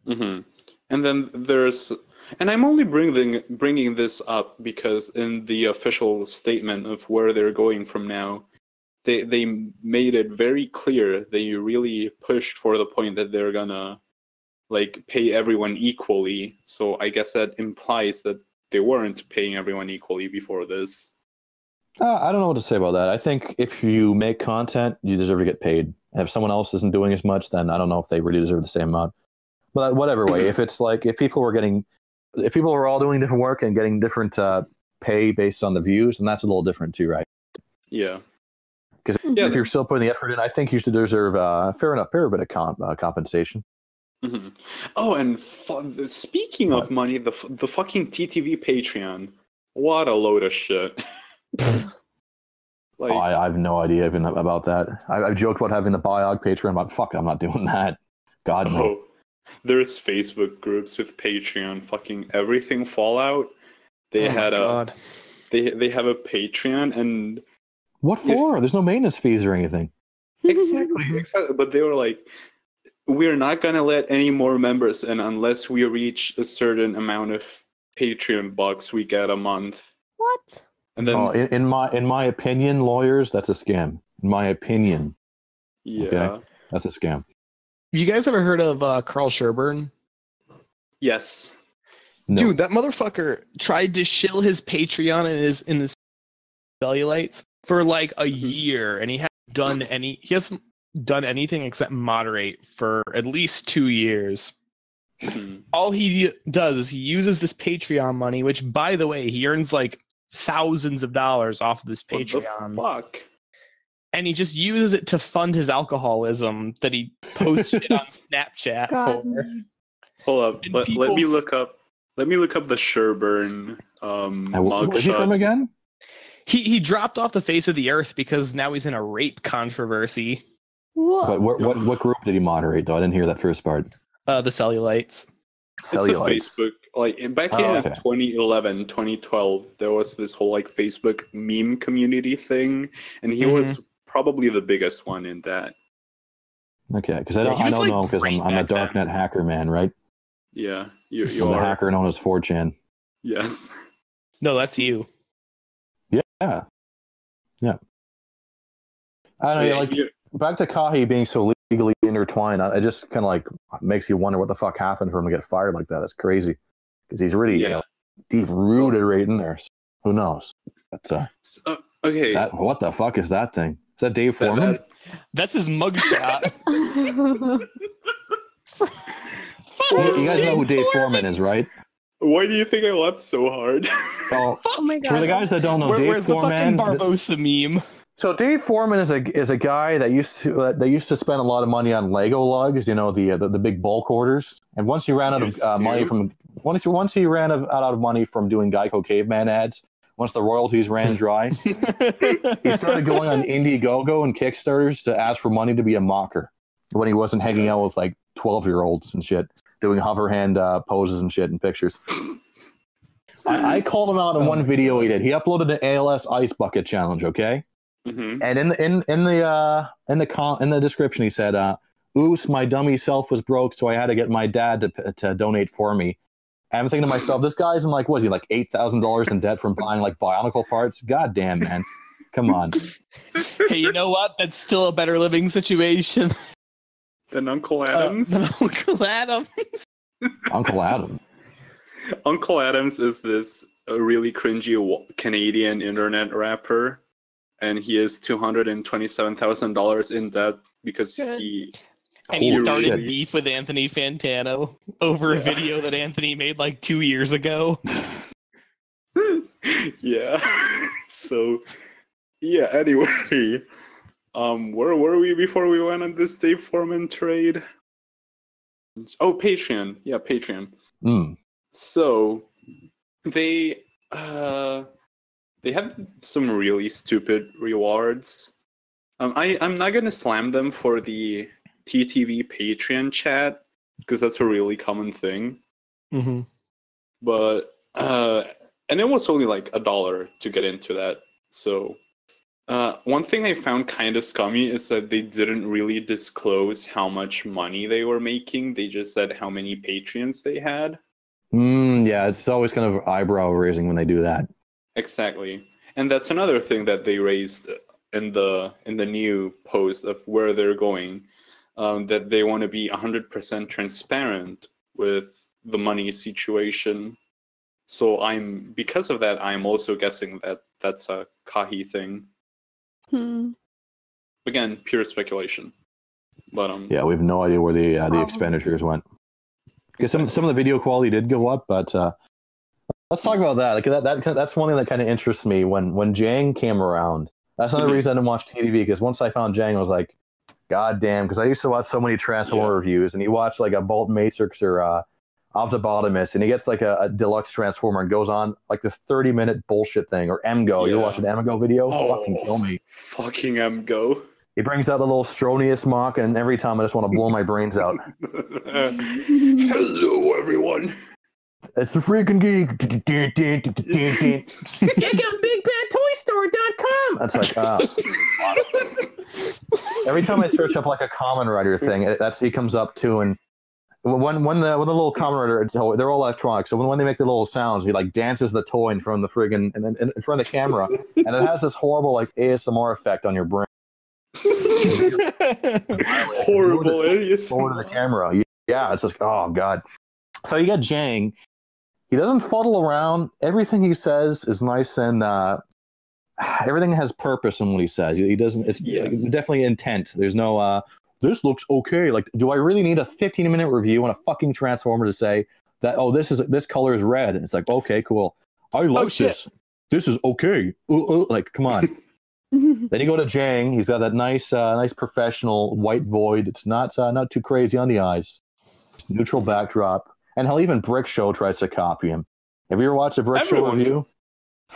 And then there's. And I'm only bringing this up because in the official statement of where they're going from now, they made it very clear. They really pushed for the point that they're gonna like pay everyone equally. So I guess that implies that they weren't paying everyone equally before this. I don't know what to say about that. I think if you make content, you deserve to get paid. And if someone else isn't doing as much, then I don't know if they really deserve the same amount. But whatever way, if it's like if people were all doing different work and getting different pay based on the views, then that's a little different too, right? Yeah. Because if you're still putting the effort in, I think you should deserve a fair bit of compensation. Oh, and speaking of money, the fucking TTV Patreon, what a load of shit. Like, I have no idea even about that. I've joked about having the Biog Patreon, but fuck, I'm not doing that. God no. There's Facebook groups with Patreon, fucking everything Fallout. They they have a Patreon, and what for? There's no maintenance fees or anything. Exactly. But they were like, we're not gonna let any more members in unless we reach a certain amount of Patreon bucks we get a month. What? And then, in my opinion, lawyers, that's a scam. In my opinion, okay, that's a scam. You guys ever heard of Carl Sherburne? Yes. No. Dude, that motherfucker tried to shill his Patreon in his cellulites for like a year, and he hasn't done anything except moderate for at least 2 years. All he does is he uses this Patreon money, which, by the way, he earns like thousands of dollars off of this Patreon. What the fuck? and he just uses it to fund his alcoholism that he posts shit on Snapchat God. for. Hold up. And Let me people's- look up. Let me look up the Sherburn Where's he from mugshot. again? He dropped off the face of the earth because now he's in a rape controversy. But What? what group did he moderate, though? I didn't hear that first part. The cellulites. It's a Cellulites. Facebook, like back Oh, in okay. 2011, 2012, there was this whole like Facebook meme community thing, and he was probably the biggest one in that. Okay, because I Yeah, don't, he I was, don't like, know because great I'm a back then. darknet hacker, man, right? Yeah, you I'm the are. hacker known as 4chan. Yes. No, that's you. Yeah. I don't So, know, yeah, like he- back to Kahi being so legally intertwined. It just kind of like makes you wonder what the fuck happened for him to get fired like that. That's crazy because he's really Yeah. deep rooted right in there. So who knows? But okay. what the fuck is that thing? Is that Dave that- Foreman? that- That's his mugshot. You guys know who Dave Foreman is, right? Why do you think I laughed so hard? Well, Oh my god. for the guys that don't know, Dave Where's the fucking Foreman. Barbosa meme? So Dave Foreman is a guy that used to spend a lot of money on Lego lugs, you know, the big bulk orders. And once he ran out Used of money to. from once he ran out of money from doing Geico Caveman ads, once the royalties ran dry, he started going on Indiegogo and Kickstarters to ask for money to be a mocker when he wasn't hanging out with like 12-year-olds and shit, doing hover hand poses and shit and pictures. I called him out in one video he did. He uploaded an ALS ice bucket challenge, okay? Mhm. And in the description he said, "Oops, my dummy self was broke, so I had to get my dad to donate for me." And I'm thinking to myself, this guy's in like, what is he, like $8,000 in debt from buying like Bionicle parts? God damn, man, come on. Hey, you know what? That's still a better living situation Then Uncle Adams. than Uncle Adam. Uncle Adam. Uncle Adams is this really cringy Canadian internet rapper, and he is $227,000 in debt because Good. he. And he Holy started shit. beef with Anthony Fantano over a Yeah. video that Anthony made like 2 years ago. Yeah. So, yeah. Anyway, where were we before we went on this Dave Foreman trade? Oh, Patreon. Yeah, Patreon. Mm. So, they had some really stupid rewards. I'm not gonna slam them for the TTV Patreon chat because that's a really common thing. Mm-hmm. But and it was only like $1 to get into that. So one thing I found kind of scummy is that they didn't really disclose how much money they were making. They just said how many Patreons they had. Yeah, it's always kind of eyebrow raising when they do that. Exactly. And that's another thing that they raised in the new post of where they're going, that they want to be 100% transparent with the money situation. So because of that, I'm also guessing that that's a Kahi thing. Again, pure speculation. But Yeah, we have no idea where the Probably. expenditures went. Because some of the video quality did go up, but let's talk about that. Like that's one thing that kind of interests me when Jang came around. That's another reason I didn't watch TTV, because once I found Jang, I was like, God damn, because I used to watch so many Transformer reviews, and you watch like a Bolt Matrix or Optibotimus, and he gets like a deluxe Transformer and goes on like this 30-minute bullshit thing, or MGO. Yeah. You watch an MGO video? Oh, Fucking kill me. Fucking MGO. He brings out the little Stronius mock, and every time I just want to blow my brains out. Hello, everyone. It's the freaking geek. Check out BigBadToyStore.com. It's like, every time I search up like a Common Writer thing, he comes up too. And when the little Common Writer, they're all electronic. So when they make the little sounds, he like dances the toy in front of the friggin' in front of the camera, and it has this horrible like ASMR effect on your brain. Horrible It's forward to the camera. Yeah, it's just, oh god. So you got Jang. He doesn't fuddle around. Everything he says is nice, and everything has purpose in what he says. He doesn't. It's definitely intent. There's no. This looks okay. Like, do I really need a 15-minute review on a fucking Transformer to say that? Oh, this color is red. And it's like, okay, cool. I like this. This is okay. Like, come on. Then you go to Jang. He's got that nice professional white void. It's not too crazy on the eyes. Neutral backdrop. And hell, even Brick Show tries to copy him. Have you ever watched a Brick Show review?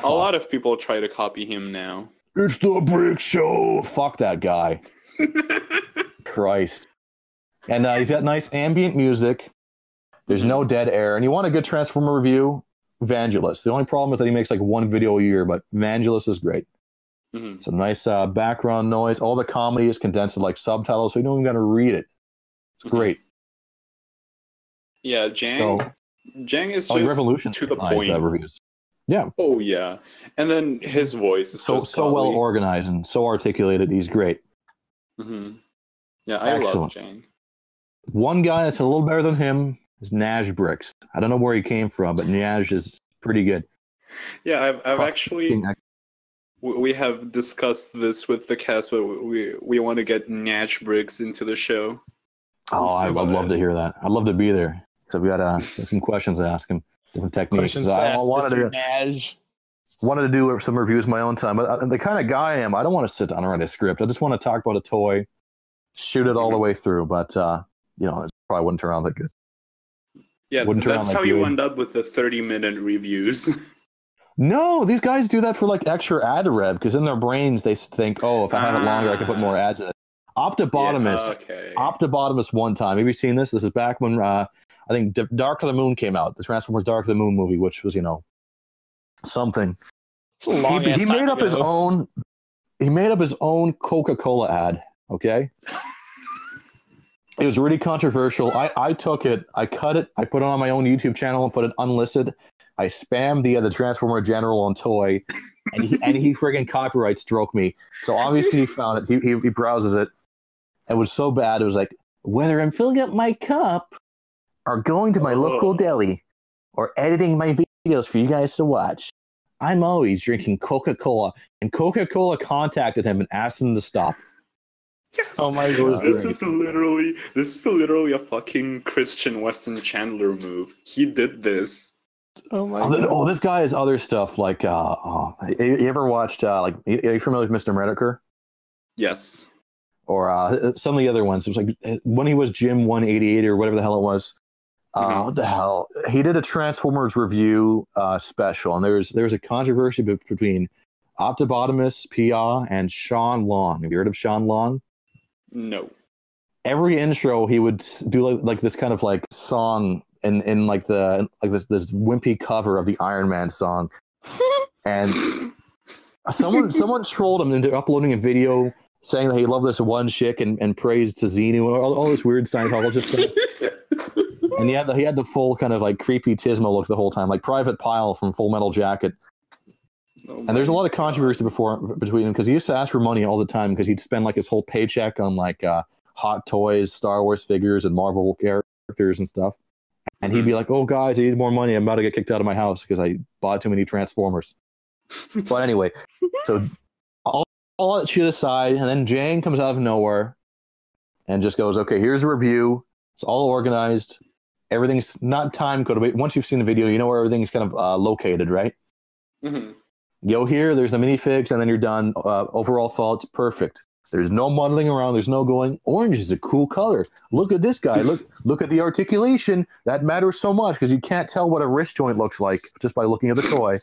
A lot of people try to copy him now. It's the Brick Show. Fuck that guy. Christ. And he's got nice ambient music. There's no dead air. And you want a good Transformer review? Vangelis. The only problem is that he makes like one video a year, but Vangelis is great. Some nice background noise. All the comedy is condensed to like subtitles, so you don't even got to read it. It's great. Yeah, Jang is just Revolution's to the nice, point. Reviews. Yeah. Oh yeah, and then his voice is so well organized and so articulated. He's great. Yeah, I love Jang. One guy that's a little better than him is Nash Bricks. I don't know where he came from, but Nash is pretty good. Yeah, I've actually. We have discussed this with the cast, but we want to get Nash Briggs into the show. Oh, I'd love to hear that. I'd love to be there. So I've got some questions to ask him, different techniques. I wanted to do some reviews of my own time, but the kind of guy I am, I don't want to sit down and write a script. I just want to talk about a toy, shoot it all the way through. But it probably wouldn't turn out that good. Yeah, that's how you end up with the 30-minute reviews. No, these guys do that for like extra ad rev because in their brains they think, oh, if I have it longer, I can put more ads in it. Optibotimus one time. Have you seen this? This is back when I think Dark of the Moon came out. The Transformers Dark of the Moon movie, which was something. He made up his own. He made up his own Coca-Cola ad. Okay. It was really controversial. I took it, I cut it, I put it on my own YouTube channel and put it unlisted. I spammed the Transformer General on toy, and he friggin' copyright stroked me. So obviously he found it. He browses it. It was so bad. It was like, whether I'm filling up my cup, or going to my local deli, or editing my videos for you guys to watch, I'm always drinking Coca-Cola. And Coca-Cola contacted him and asked him to stop. Yes. Oh my god! This is literally a fucking Christian Weston Chandler move. He did this. Oh my god! Oh, this guy has other stuff like. You ever watched are you familiar with Mr. Metokur? Yes. Or some of the other ones. It was like when he was Jim 188 or whatever the hell it was. What the hell? He did a Transformers review special, and there was a controversy between Optibotimus, Pia, and Sean Long. Have you heard of Sean Long? No. Every intro, he would do like this kind of like song in like this wimpy cover of the Iron Man song, and someone trolled him into uploading a video saying that he loved this one chick and praised to Xenu and all this weird Scientologist stuff. And he had the full kind of like creepy Tismo look the whole time, like Private Pile from Full Metal Jacket. And there's a lot of controversy between him because he used to ask for money all the time because he'd spend like his whole paycheck on like Hot Toys, Star Wars figures, and Marvel characters and stuff. And he'd be like, "Oh, guys, I need more money. I'm about to get kicked out of my house because I bought too many Transformers." But anyway, so all that shit aside, and then Jang comes out of nowhere and just goes, "Okay, here's a review. It's all organized. Everything's not time coded. But once you've seen the video, you know where everything's kind of located, right?" Mm-hmm. Go here, there's the minifigs, and then you're done. Overall thoughts, perfect. There's no muddling around. There's no going, orange is a cool color. Look at this guy. Look at the articulation. That matters so much because you can't tell what a wrist joint looks like just by looking at the toy.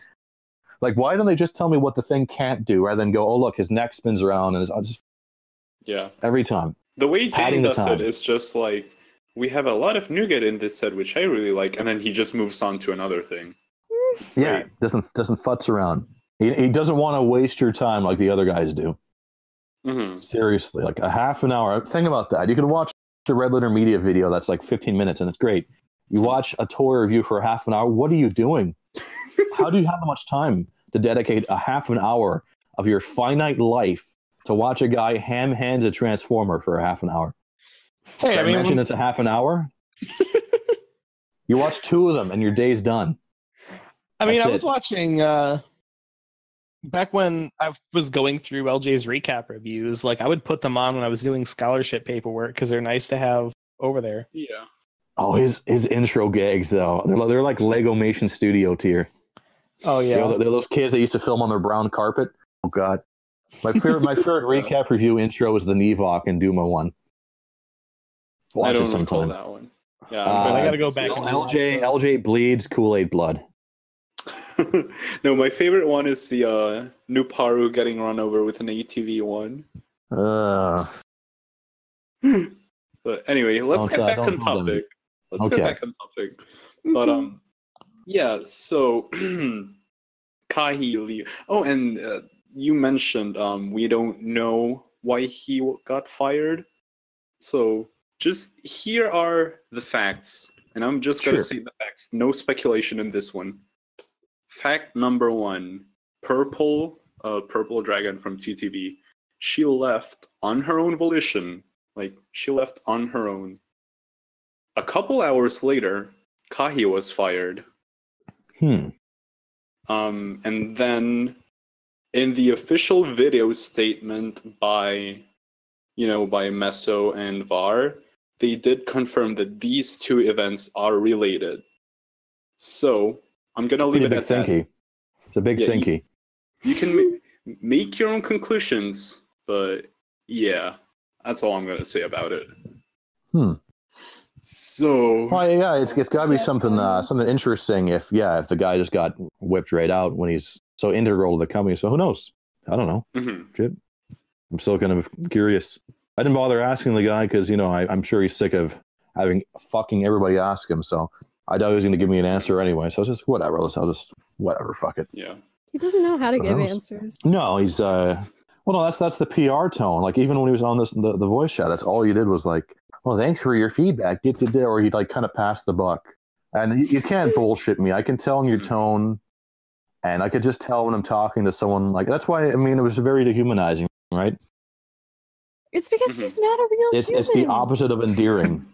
Like, why don't they just tell me what the thing can't do rather than go, oh, look, his neck spins around. And every time. The way Jane does it is just like, we have a lot of nougat in this set, which I really like. And then he just moves on to another thing. Yeah, doesn't futz around. He doesn't want to waste your time like the other guys do. Mm-hmm. Seriously, like a half an hour. Think about that. You can watch a Red Letter Media video that's like 15 minutes and it's great. You watch a toy review for a half an hour. What are you doing? How do you have that much time to dedicate a half an hour of your finite life to watch a guy hands a Transformer for a half an hour? Hey, I imagine it's a half an hour. You watch two of them and your day's done. I mean, I was watching back when I was going through LJ's recap reviews. Like, I would put them on when I was doing scholarship paperwork because they're nice to have over there. Yeah. Oh, his intro gags though. They're like Legomation Studio tier. Oh yeah. They're those kids that used to film on their brown carpet. Oh god. My favorite recap review intro is the Nevok in Duma 1. I Watch it don't recall sometime. that one. Yeah, I gotta go back. LJ bleeds Kool-Aid blood. No, my favorite one is the Nuparu getting run over with an ATV one. But anyway, let's get back on topic. Let's get back on topic. But yeah. So Kahi. Oh, and you mentioned we don't know why he got fired. So just here are the facts, and I'm just gonna say the facts. No speculation in this one. Fact number 1: Prpl, Prpl Dragon from TTV, she left on her own volition. Like, she left on her own. A couple hours later, Kahi was fired. And then in the official video statement by Meso and VAR, they did confirm that these two events are related. So I'm gonna leave it at that. It's a big thinky. You can make your own conclusions, but yeah, that's all I'm gonna say about it. So, well, yeah, it's got to be something interesting. If the guy just got whipped right out when he's so integral to the company. So who knows? I don't know. Shit, I'm still kind of curious. I didn't bother asking the guy because I'm sure he's sick of having fucking everybody ask him. So I doubt he was going to give me an answer anyway. So it's just whatever. I'll just whatever. Fuck it. Yeah. He doesn't know how to give answers. No, he's well, no, that's the PR tone. Like even when he was on the voice chat, that's all he did was like, well, thanks for your feedback. Or he'd like kind of pass the buck. And you can't bullshit me. I can tell in your tone, and I could just tell when I'm talking to someone. Like that's why it was very dehumanizing, right? It's because he's not a real human. It's the opposite of endearing.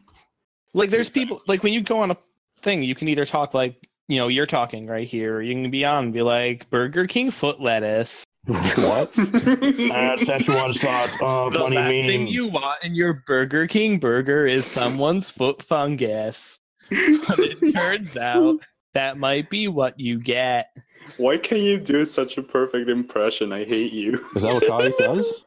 Like there's people like when you go on a thing, you can either talk like you're talking right here. Or you can be on and be like Burger King foot lettuce. What? Szechuan sauce. Oh, the funny last meme. thing you want in your Burger King burger is someone's foot fungus. But it turns out that might be what you get. Why can't you do such a perfect impression? I hate you. Is that what Kahi does?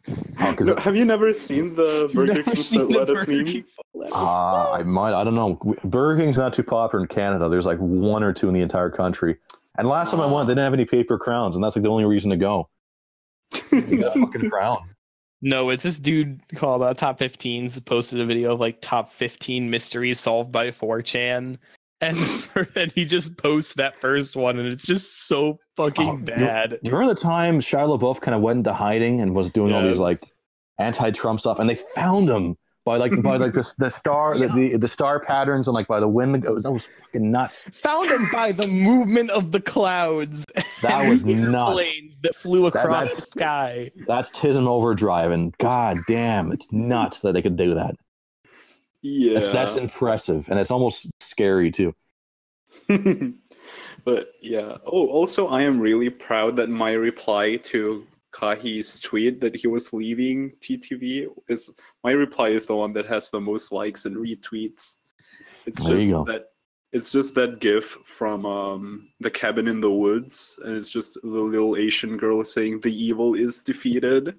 No, have you never seen the Burger King foot lettuce meme? I might. I don't know. Burger King's not too popular in Canada. There's like 1 or 2 in the entire country. And last time I went, they didn't have any paper crowns, and that's like the only reason to go. You got a fucking crown. No, it's this dude called Top 15s posted a video of like top 15 mysteries solved by 4chan. And he just posts that first one, and it's just so fucking bad. Do you remember the time Shia LaBeouf kind of went into hiding and was doing all these like anti-Trump stuff, and they found him by the star patterns and like by the wind. That was fucking nuts. Found him by the movement of the clouds. That was nuts. Planes that flew across the sky. That's Tism Overdrive, and god damn, it's nuts that they could do that. Yeah, that's impressive, and it's almost scary too. But yeah. Oh, also, I am really proud that my reply to Kahi's tweet that he was leaving TTV is the one that has the most likes and retweets. It's just that GIF from the cabin in the woods, and it's just the little Asian girl saying the evil is defeated.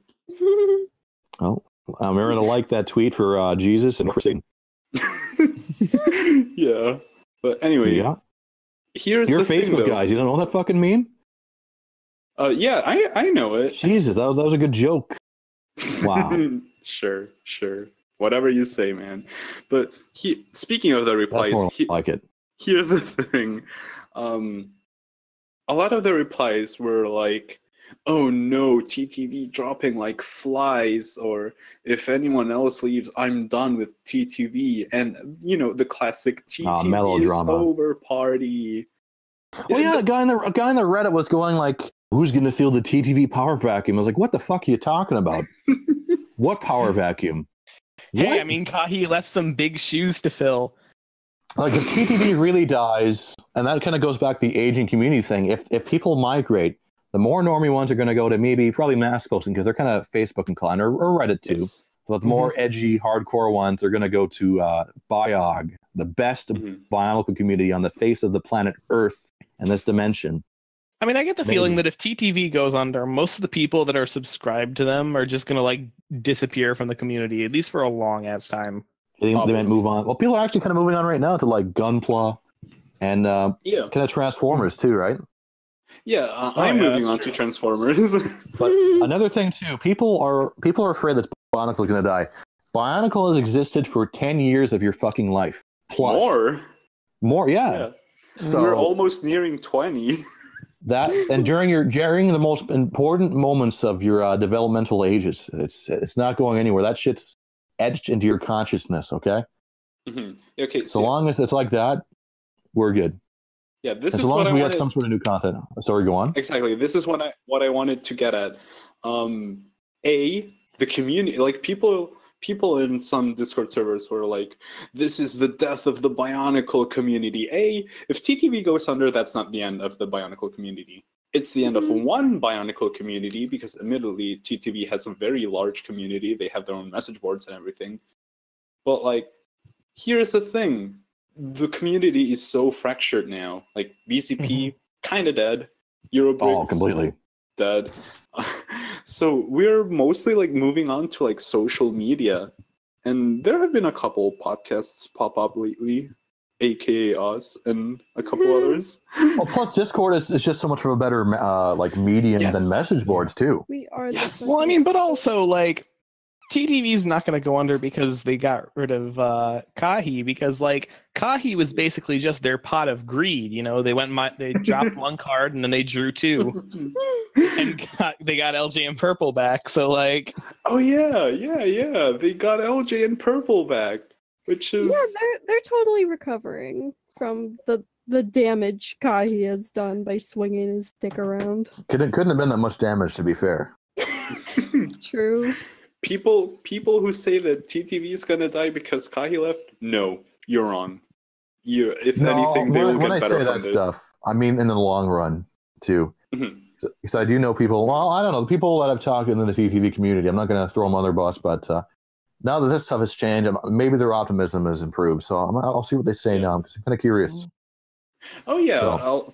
Oh, I'm going to like that tweet for Jesus and for Satan. Yeah, but anyway, here's your the Facebook thing, guys. You don't know that fucking meme? Yeah, I know it. Jesus, that was a good joke. Wow. Sure. Whatever you say, man. But speaking of the replies, that's more like it. Here's the thing. A lot of the replies were like, oh no, TTV dropping like flies, or if anyone else leaves, I'm done with TTV. And, the classic TTV is over party. Well, yeah, a guy in the Reddit was going like, who's going to feel the TTV power vacuum? I was like, what the fuck are you talking about? What power vacuum? Hey, what? I mean, Kahi left some big shoes to fill. Like, if TTV really dies, and that kind of goes back to the aging community thing, if people migrate, the more normie ones are going to go to probably mass posting because they're kind of Facebook inclined, or Reddit too. Yes. But the more edgy, hardcore ones are going to go to Biog, the best Bionicle community on the face of the planet Earth in this dimension. I mean, I get the feeling Maybe. that if TTV goes under, most of the people that are subscribed to them are just gonna like disappear from the community, at least for a long ass time. They might Probably. move on. Well, people are actually kind of moving on right now to like Gunpla and Yeah. kind of Transformers too, right? Yeah, Oh, I'm yeah, moving that's on true. to Transformers. But another thing too, people are afraid that Bionicle is going to die. Bionicle has existed for 10 years of your fucking life. Plus. More, yeah. Yeah. So We're almost nearing 20. that, and during the most important moments of your developmental ages, it's not going anywhere. That shit's etched into your consciousness, okay? Mm-hmm. Okay, So long as it's like that, we're good. Yeah, this as is long what as I we wanted. get some sort of new content. Sorry, go on. Exactly. This is what I wanted to get at. The community, like people in some Discord servers were like, "This is the death of the Bionicle community." If TTV goes under, that's not the end of the Bionicle community. It's the end of one Bionicle community because, admittedly, TTV has a very large community. They have their own message boards and everything. But like, here's the thing: the community is so fractured now. Like BCP kind of dead, Eurobricks completely dead. So we're mostly like moving on to like social media, and there have been a couple podcasts pop up lately, aka us and a couple others. Well, plus Discord is just so much of a better like medium than message boards too. We are Yes. the Well, I mean, but also like TTV's not going to go under because they got rid of Kahi, because like Kahi was basically just their pot of greed. You know, they dropped one card and then they drew two, and they got Eljay and Prpl back. So like, oh yeah, they got Eljay and Prpl back, which is they're totally recovering from the damage Kahi has done by swinging his dick around. Couldn't have been that much damage, to be fair. True. People who say that TTV is gonna die because Kahi left, no, you're wrong. If anything, they will when get I better say from that this. stuff, I mean in the long run too. Mhm. Because I do know people. Well, I don't know the people that I've talked in the TTV community. I'm not going to throw them on their bus, but now that this stuff has changed, maybe their optimism has improved. So I'll see what they say now because I'm kind of curious. Oh yeah, So.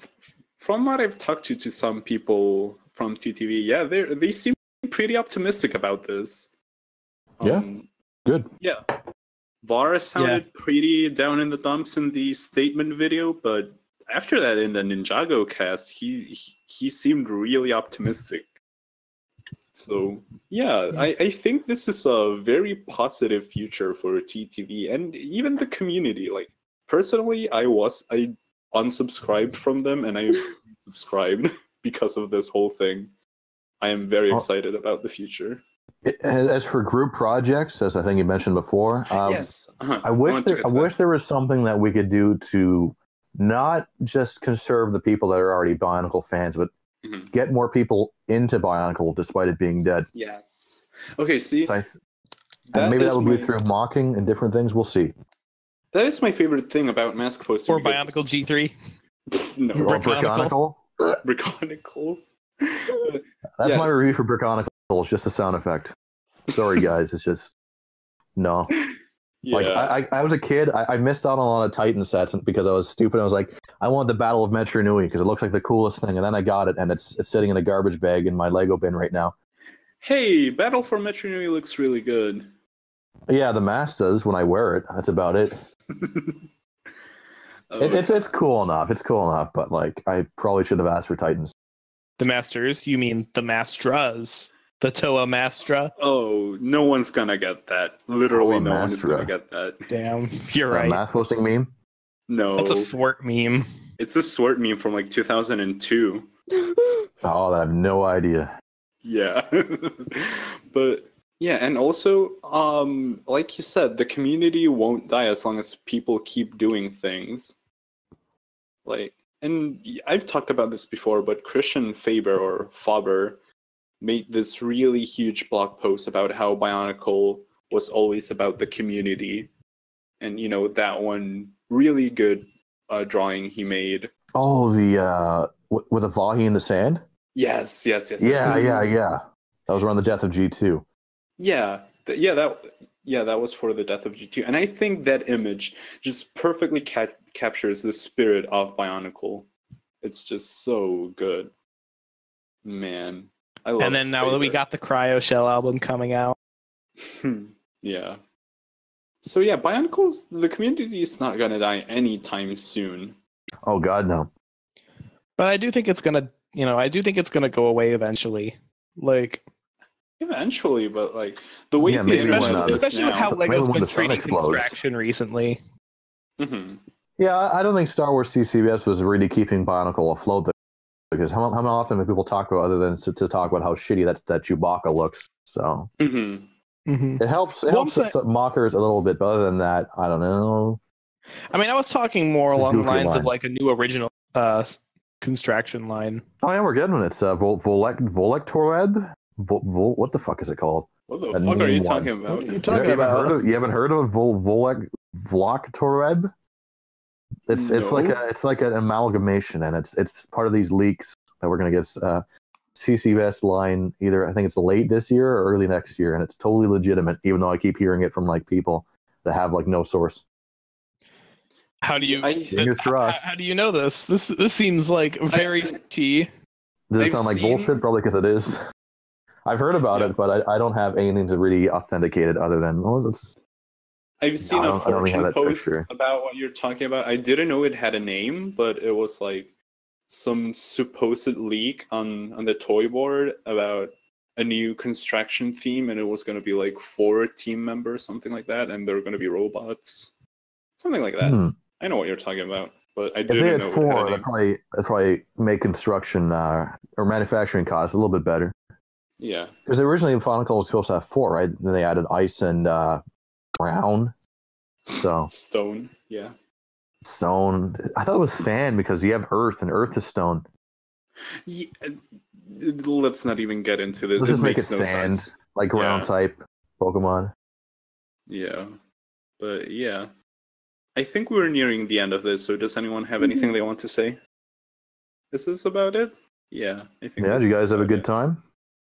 From what I've talked to some people from TTV, yeah, they seem pretty optimistic about this. Yeah, good. Yeah, Var sounded pretty down in the dumps in the statement video, but after that, in the Ninjago cast, he seemed really optimistic. So yeah, I think this is a very positive future for TTV and even the community. Like personally, I unsubscribed from them and I subscribed because of this whole thing. I am very excited about the future. As for group projects, as I think you mentioned before, yes, I wish there was something that we could do to not just conserve the people that are already Bionicle fans, but get more people into Bionicle despite it being dead. Yes. Okay, see, so maybe that would be through mocking and different things. We'll see. That is my favorite thing about mask posting. Or Bionicle G3. No. Or Brickonicle. Brickonicle. That's my review for Brickonicle. It's just a sound effect. Sorry, guys. It's just no. Yeah. Like I was a kid. I missed out on a lot of Titan sets because I was stupid. I was like, I want the Battle of Metru Nui because it looks like the coolest thing, and then I got it, and it's sitting in a garbage bag in my Lego bin right now. Hey, Battle for Metru Nui looks really good. Yeah, the mask does when I wear it. That's about it. It's cool enough. It's cool enough, but like I probably should have asked for Titans. The Masters? You mean the Mastras? The Toa Mastra? Oh, no one's gonna get that. Literally, no one is gonna get that. Damn, you're Is right. that a mask posting meme? No, that's a Swart meme. It's a Swart meme from like 2002. Oh, I have no idea. Yeah, but yeah, and also, like you said, the community won't die as long as people keep doing things. Like, and I've talked about this before, but Christian Faber made this really huge blog post about how Bionicle was always about the community, and you know that one really good drawing he made. Oh, the with the Vahi in the sand. Yes. Yeah. That was around the death of G2. That was for the death of G2, and I think that image just perfectly captures the spirit of Bionicle. It's just so good. Man. I love And then now that we Favorite. got the Cryo Shell album coming out. Yeah. So yeah, Bionicles, the community is not gonna die anytime soon. Oh God, no. But I do think it's gonna, go away eventually. Like, Eventually, but like the way Yeah, the maybe when, internet is especially with now. how maybe Lego's when been the sun treating explodes. Construction recently. Mhm. Yeah, I don't think Star Wars CCBS was really keeping Bionicle afloat though, because how often do people talk about other than to talk about how shitty that Chewbacca looks? So Mhm. it helps. It Well, helps mockers a little bit, but other than that, I don't know. I mean, I was talking more It's a along the goofy lines of line. like a new original Construction line. Oh yeah, we're getting it. It's Volectorweb. What the fuck is it called? What the A fuck are new you one. talking about? What are you talking about? You haven't heard of Volectorweb? It's like an amalgamation, and it's part of these leaks that we're gonna get CCBS line either. I think it's late this year or early next year, and it's totally legitimate. Even though I keep hearing it from like people that have like no source. How do you? Fingers crossed. How do you know this? This seems like very tea. Does it I've sound like seen- bullshit? Probably because it is. I've heard about Yeah. it, but I don't have anything to really authenticate it other than I've seen I a don't really have fortune that post picture. about what you're talking about. I didn't know it had a name, but it was like some supposed leak on the toy board about a new construction theme, and it was going to be like 4 team members, something like that, and they're going to be robots, something like that. I know what you're talking about, but I If they didn't had know it 4, had a that'd probably make construction or manufacturing costs a little bit better. Yeah. Because originally Bionicle was supposed to have 4, right? Then they added ice and brown. So Stone. Yeah. stone. I thought it was sand because you have earth, and earth is stone. Yeah. Let's not even get into this. Let's just make it makes no sand, sense. like ground type Pokemon. Yeah. But yeah. I think we're nearing the end of this, so does anyone have anything they want to say? Is this about it? Yeah, I think. Yeah, this did you is guys have a about good it. time?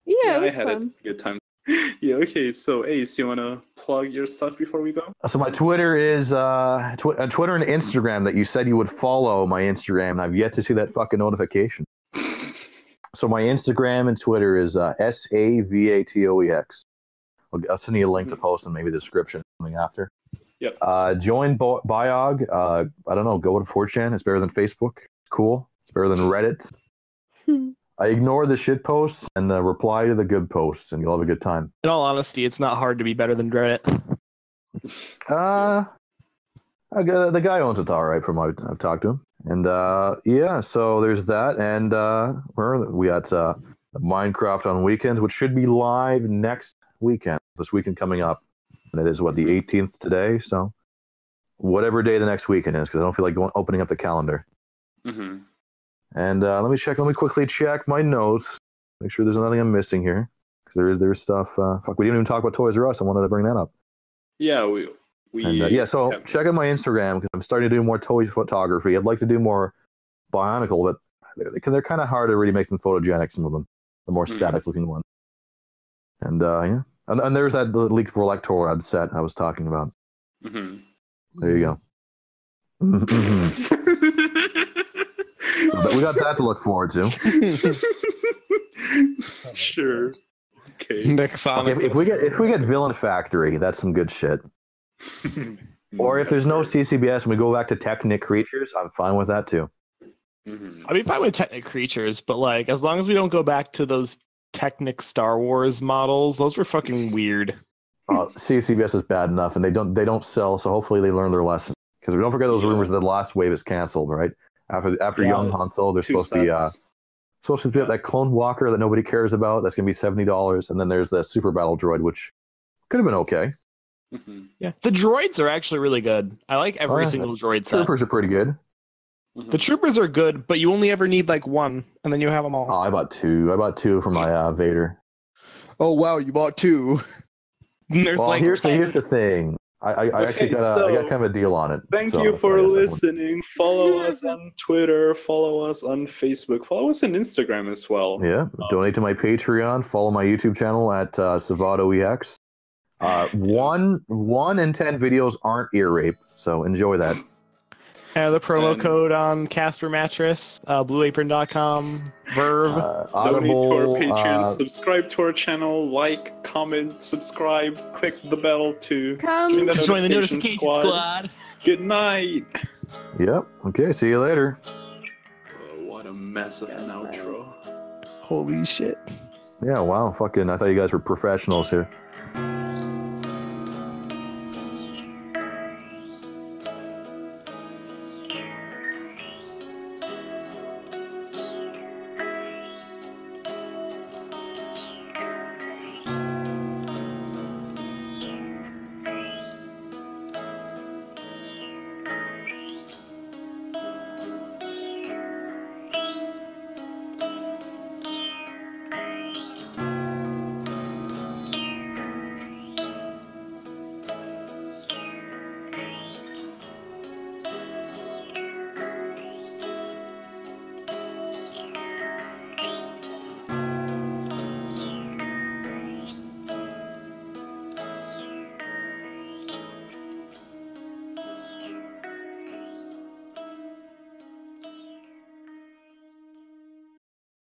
Yeah, it I was had fun. a good time. Yeah, okay, so Ace, you want to plug your stuff before we go? So my Twitter is Twitter and Instagram that you said you would follow my Instagram, and I've yet to see that fucking notification. So my Instagram and Twitter is SAVATOEX. I'll send you a link to post and maybe the description coming after. Yep. Join Biog. I don't know. Go to 4chan. It's better than Facebook. It's cool. It's better than Reddit. I ignore the shit posts and reply to the good posts, and you'll have a good time. In all honesty, it's not hard to be better than Reddit. The guy owns it all right from what I've talked to him. And yeah, so there's that. And we got Minecraft on weekends, which should be live next weekend. This weekend coming up. And it is, the 18th today? So whatever day the next weekend is, because I don't feel like opening up the calendar. Mm-hmm. And let me quickly check my notes. Make sure there's nothing I'm missing here. Because there's stuff. We didn't even talk about Toys R Us. I wanted to bring that up. Yeah, we so check out my Instagram because I'm starting to do more toy photography. I'd like to do more Bionicle, but they're kind of hard to really make them photogenic, some of them. The more static looking ones. And yeah. And there's that leaked Volectorweb set I was talking about. Mm-hmm. There you go. So we got that to look forward to. Sure. Okay. Next Sonic. If we get Villain Factory, that's some good shit. Or if there's no CCBS and we go back to Technic Creatures, I'm fine with that too. Mm-hmm. I'd be fine with Technic Creatures, but like as long as we don't go back to those Technic Star Wars models, those were fucking weird. CCBS is bad enough, and they don't sell. So hopefully they learn their lesson. Because we don't forget those rumors that the last wave is canceled, right? After Young Han Solo, there's supposed to be that clone walker that nobody cares about. That's gonna be $70, and then there's the Super Battle Droid, which could have been okay. Mm-hmm. Yeah, the droids are actually really good. I like every single droid set. Troopers are pretty good. Mm-hmm. The troopers are good, but you only ever need like one, and then you have them all. Oh, I bought two for my Vader. Oh wow, you bought 2. There's Well, like here's the thing. I actually got I got kind of a deal on it. Thank so- you so for I guess that one- listening. Follow us on Twitter. Follow us on Facebook. Follow us on Instagram as well. Yeah, donate to my Patreon. Follow my YouTube channel at SavatoEX. 1 in 10 videos aren't ear rape, so enjoy that. The promo And- code on Casper Mattress, blueapron.com, Verve. Donate to our Audible. Patreon, subscribe to our channel, like, comment, subscribe, click the bell to Come Join the notification squad. Good night. Yep. Okay. See you later. Oh, what a mess of an outro. Holy shit. Yeah. Wow. Fucking. I thought you guys were professionals here.